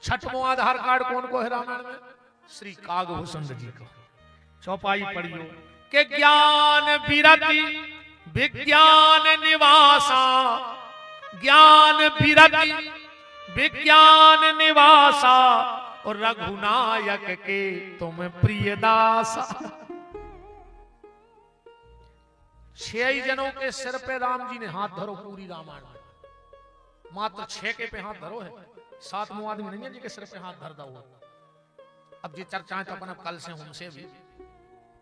Speaker 1: 6वां आधार कार्ड कौन को है रामायण में? श्री कागभूषण जी को। चौपाई पढ़ियो के ज्ञान विरति विज्ञान निवासा, ज्ञान विरति विज्ञान निवासा, और रघुनायक के तुम प्रिय दासा। 6 जनों के सिर पे राम जी ने हाथ धरो पूरी रामायण में, मात्र 6 के पे हाथ धरो है, 7वां आदमी नहीं है जी के सिर पे हाथ धर दो। अब ये चर्चाएं तो अपन कल से हमसे भी,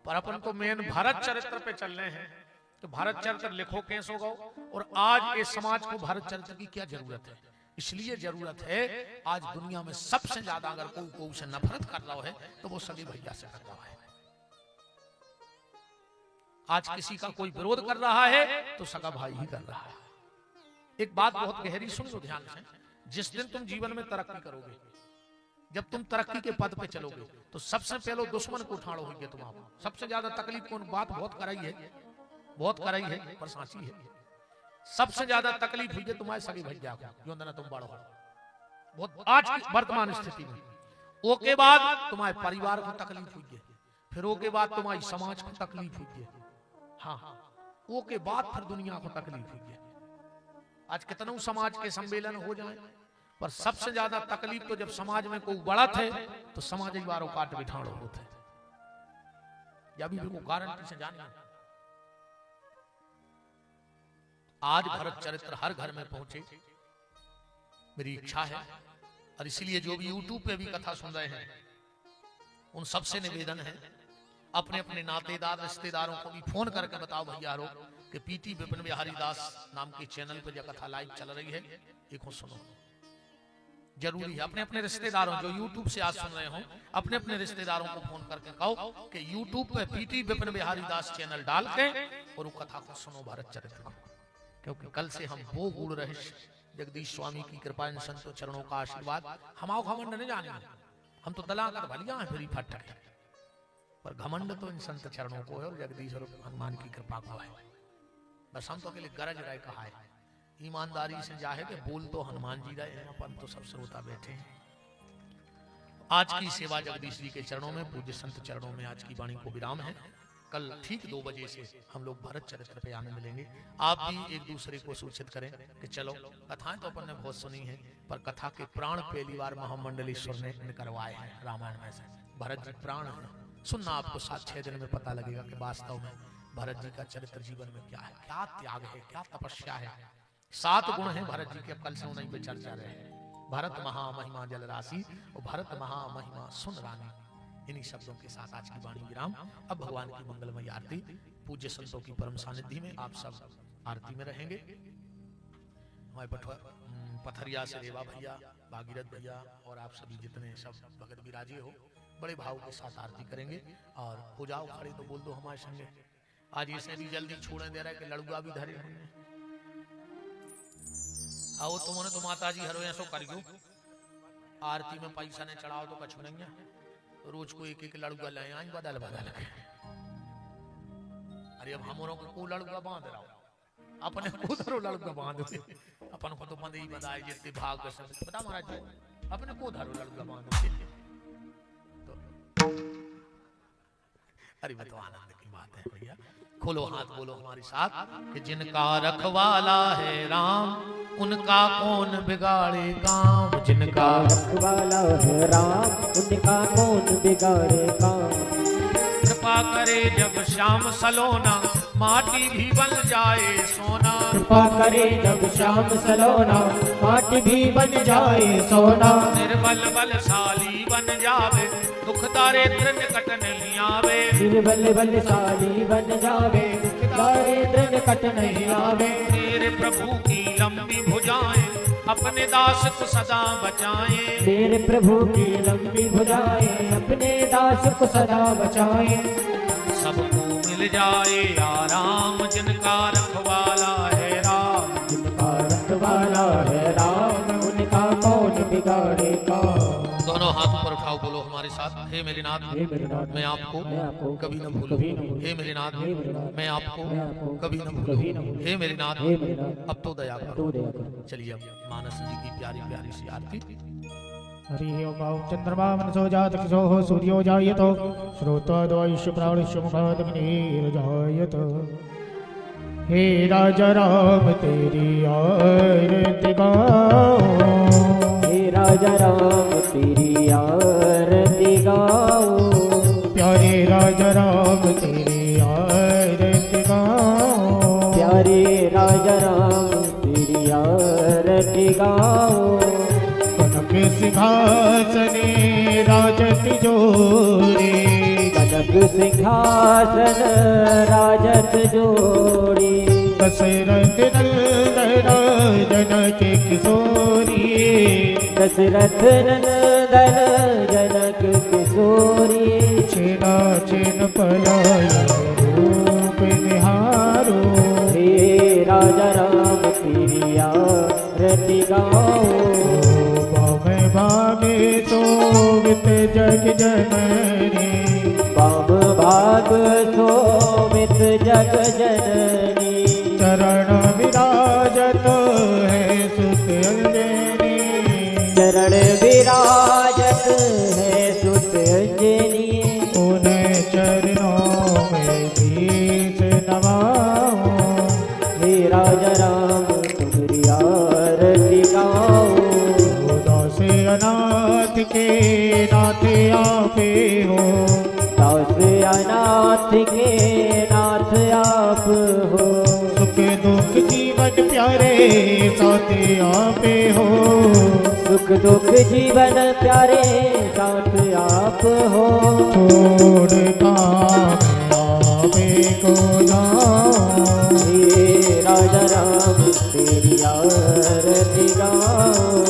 Speaker 1: पर अपन तो मेन भारत चरित्र पे चल रहे हैं। तो भारत चरित्र लिखो कैसे गो, और आज इस समाज को भारत चरित्र की क्या जरूरत है? इसलिए जरूरत है, आज दुनिया में सबसे ज्यादा अगर कोई से नफरत कर रहा है तो वो सगे भैया से कर रहा है। आज किसी का कोई विरोध कर रहा है तो सगा भाई ही कर रहा है। एक बात बहुत गहरी सुन लो ध्यान से, जिस दिन तुम जीवन में तरक्की करोगे, जब तुम तरक्की के पद पे चलोगे, तो सबसे पहले दुश्मन को उठाड़ो होगी तुम। सबसे ज्यादा तकलीफ कौन, बात बहुत कराई है, बहुत कराई है, पर सांची है। सबसे ज्यादा तकलीफ हुई है तुम्हारे सगे भैया को, जो अंदर तुम बड़ो हो, बहुत आज की वर्तमान स्थिति में। ओके बाद तुम्हारे परिवार को तकलीफ हुई है, फिर ओके बाद तुम्हारी समाज को तकलीफ हुई है, हाँ, ओके बाद फिर दुनिया को तकलीफ हुई है। आज कितनों समाज के सम्मेलन हो जाए, पर सबसे ज्यादा तकलीफ तो जब समाज में कोई बढ़त है तो समाज वालों काट बिठाड़ो होते हैं। या भी को गारंटी से जानिए, आज भारत चरित्र हर घर में पहुंचे, मेरी इच्छा है। और इसलिए जो भी यूट्यूब पे भी कथा सुन रहे हैं, उन सबसे निवेदन है, अपने अपने नातेदार रिश्तेदारों को भी फोन करके बताओ भैया रो कि पीटी विपिन बिहारी दास नाम के चैनल पर जो कथा लाइव चल रही है, एक सुनो। जरूरी है अपने अपने रिश्तेदारों, जो यूट्यूब से आज सुन रहे हो, अपने अपने रिश्तेदारों को फोन करके कहो कि यूट्यूब पे पीटी विपिन बिहारी दास चैनल डाल के और वो कथा को सुनो, भारत चरित्र को। क्योंकि कल से हम वो गूढ़ रहस्य, जगदीश स्वामी की कृपा, इन संतों चरणों का आशीर्वाद, हमाओ घमंड नहीं जाने, हम तो दला कर भलिया हैं फिर फट, पर घमंड तो इन संत चरणों को है और जगदीश और हनुमान की कृपा को है। बस हम तो के लिए गरज रहे कहा है, ईमानदारी से जाहे कि बोल तो हनुमान जी रहे हैं, अपन तो सब श्रोता बैठे हैं। आज की सेवा जगदीश जी के चरणों में, पूज्य संत चरणों में आज की वाणी को विराम है। कल ठीक 2 बजे से हम लोग भारत चरित्र पे आने मिलेंगे। आप भी एक दूसरे को सूचित करें कि चलो, कथाएं तो अपन ने बहुत सुनी है, पर कथा के प्राण पहली बार महामंडलेश्वर ने करवाए हैं रामायण में से। भरत जी प्राण है, सुनना आपको 7-6 दिन में पता लगेगा कि वास्तव में भरत जी का चरित्र जीवन में क्या है, क्या त्याग है, क्या तपस्या है। 7 गुण है भरत जी के, अब कल से उन्हीं पे चर्चा रहे। भरत महामहिमा जल राशि और भरत महामहिमा सुन रानी। इन्हीं शब्दों के साथ आज की वाणी विराम। अब भगवान की मंगलमय आरती पूज्य संतों की परम सानिध्य में आप सब आरती में रहेंगे। हमारे पथरिया से रेवा भैया, भागीरथ भैया और आप सभी जितने सब भगत विराजे हो, बड़े भाव के साथ आरती करेंगे। और हो जाओ खड़े तो बोल दो हमारे संगे। आज इसे भी जल्दी छोड़ने दे रहा है कि लड़ुआ भी धरे होंगे। आओ तुमने तो माता जी हरो ऐसो करियो, आरती में पैसा ने चढ़ाओ तो कछु नहीं है, रोज को एक लड़ुआ ले आई बदल बदल के। अरे अब हमरों को लड़ुआ बांध रहा हो, अपने को धरो लड़ुआ बांध दे, अपन को तो बंदे ही बंधाए जितने भाग से पता महाराज जी, अपने को धरो लड़ुआ बांध दे। तो अरे वो तो आनंद की बात है भैया। खोलो हाथ, बोलो हमारे साथ कि जिनका रखवाला है राम, उनका कौन बिगाड़े काम। जिनका
Speaker 2: रखवाला है राम, उनका कौन बिगाड़े काम।
Speaker 1: कृपा करे जब श्याम सलोना, माटी भी बन जाए सोना।
Speaker 2: कृपा करे जब श्याम सलोना, माटी भी बन जाए सोना।
Speaker 1: निर्बल बलशाली बन जावे, दुख दारिद्र निकट नहीं आवे।
Speaker 2: निर्बल बलशाली बन जावे, दारिद्र निकट नहीं आवे।
Speaker 1: मेरे प्रभु की लंबी भुजाएं, अपने दास को सदा बचाएं।
Speaker 2: मेरे प्रभु की लंबी भुजाएं, अपने दास को सदा बचाएं।
Speaker 1: सबको मिल जाए आराम, जिनका रखवाला है राम।
Speaker 2: जिनका रखवाला है राम, उनका कौन बिगाड़े काम।
Speaker 1: दोनों हाथ ऊपर उठाओ, बोलो हमारे साथ। हे मेरे नाथ, मैं आपको कभी न भूलूं। हे मेरे नाथ, मैं आपको कभी न भूलूं। हे मेरे नाथ, अब तो दया करो। चलिए अब मानस जी की प्यारी प्यारी सी आरती।
Speaker 2: हरि ओम चंद्रमा मनसो जातकिशो सूर्यो जायतो श्रोत्वाद्वायुष्य प्राणिष्य मुखादग्निर्जायत। हे राजा राम तेरी आरती गाओ,
Speaker 3: हे राजा राम तेरी आरती गाओ,
Speaker 2: प्यारे राजा राम तेरी आरती गाओ,
Speaker 3: प्यारे राजा राम तेरी आरती गाओ।
Speaker 2: कनक सिंहासने राजत जोड़े,
Speaker 3: कनक सिंहासन राजत जोड़ी,
Speaker 2: दशरथ नंदन जनक किशोरी,
Speaker 3: दशरथ नंदन जनक किशोरी।
Speaker 2: छेना छेन पलाय रूप निहारो,
Speaker 3: हे राजा राम तेरी आरती गाओ,
Speaker 2: बामे भागे तो वित जग जननी,
Speaker 3: बाम भाग सोमित जग जननी।
Speaker 2: चरण विराजत है सुत अंजनी,
Speaker 3: चरण विराजत है सुत अंजनी।
Speaker 2: उन्हें चरणों में शीश नवाओ,
Speaker 3: हे राजा राम तुम्हारी आरती गाओ,
Speaker 2: दास अनाथ के नाथ आपे हो,
Speaker 3: दास अनाथ के नाथ आप हो।
Speaker 2: सुख दुख जीवन प्यारे साथ आपे हो,
Speaker 3: सुख दुख जीवन प्यारे साथ आप हो।
Speaker 2: छोड़ काम आपे को जाओ,
Speaker 3: हे राजा राम तेरी आरती गाओ,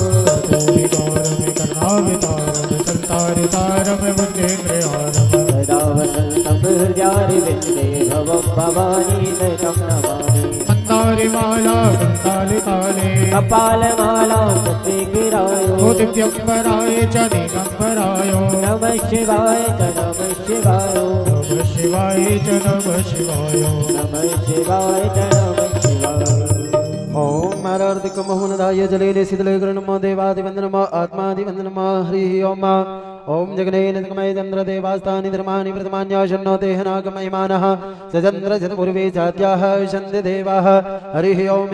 Speaker 2: विदार में करना विदार में संसार तार में मुझे आरम,
Speaker 3: सदा वसंतम हृदयारि विन्दे भवं भवानी नयनं नमामि।
Speaker 2: मंदारी माला कंताल काले,
Speaker 3: कपाल माला सते गिरायो,
Speaker 2: दिव्यंबराय च दिगंबरायो,
Speaker 3: नमः शिवाय च नमः शिवाय,
Speaker 2: नमः शिवाय च नमः शिवाय,
Speaker 3: नमः शिवाय च नमः शिवाय। ओम मारार्तिक मोहनदाय जलेन शीतले गृणमो देवादिवन्दनमो आत्मादिवन्दनमो हरिः ओम। ओम जगनेन तकमय चंद्र देवास्तानि धर्माणि प्रथमान्याशन्नो देहनागमयमानः सचन्द्र शतपूर्वे चात्याः शन्ति देवाः हरिः ओम।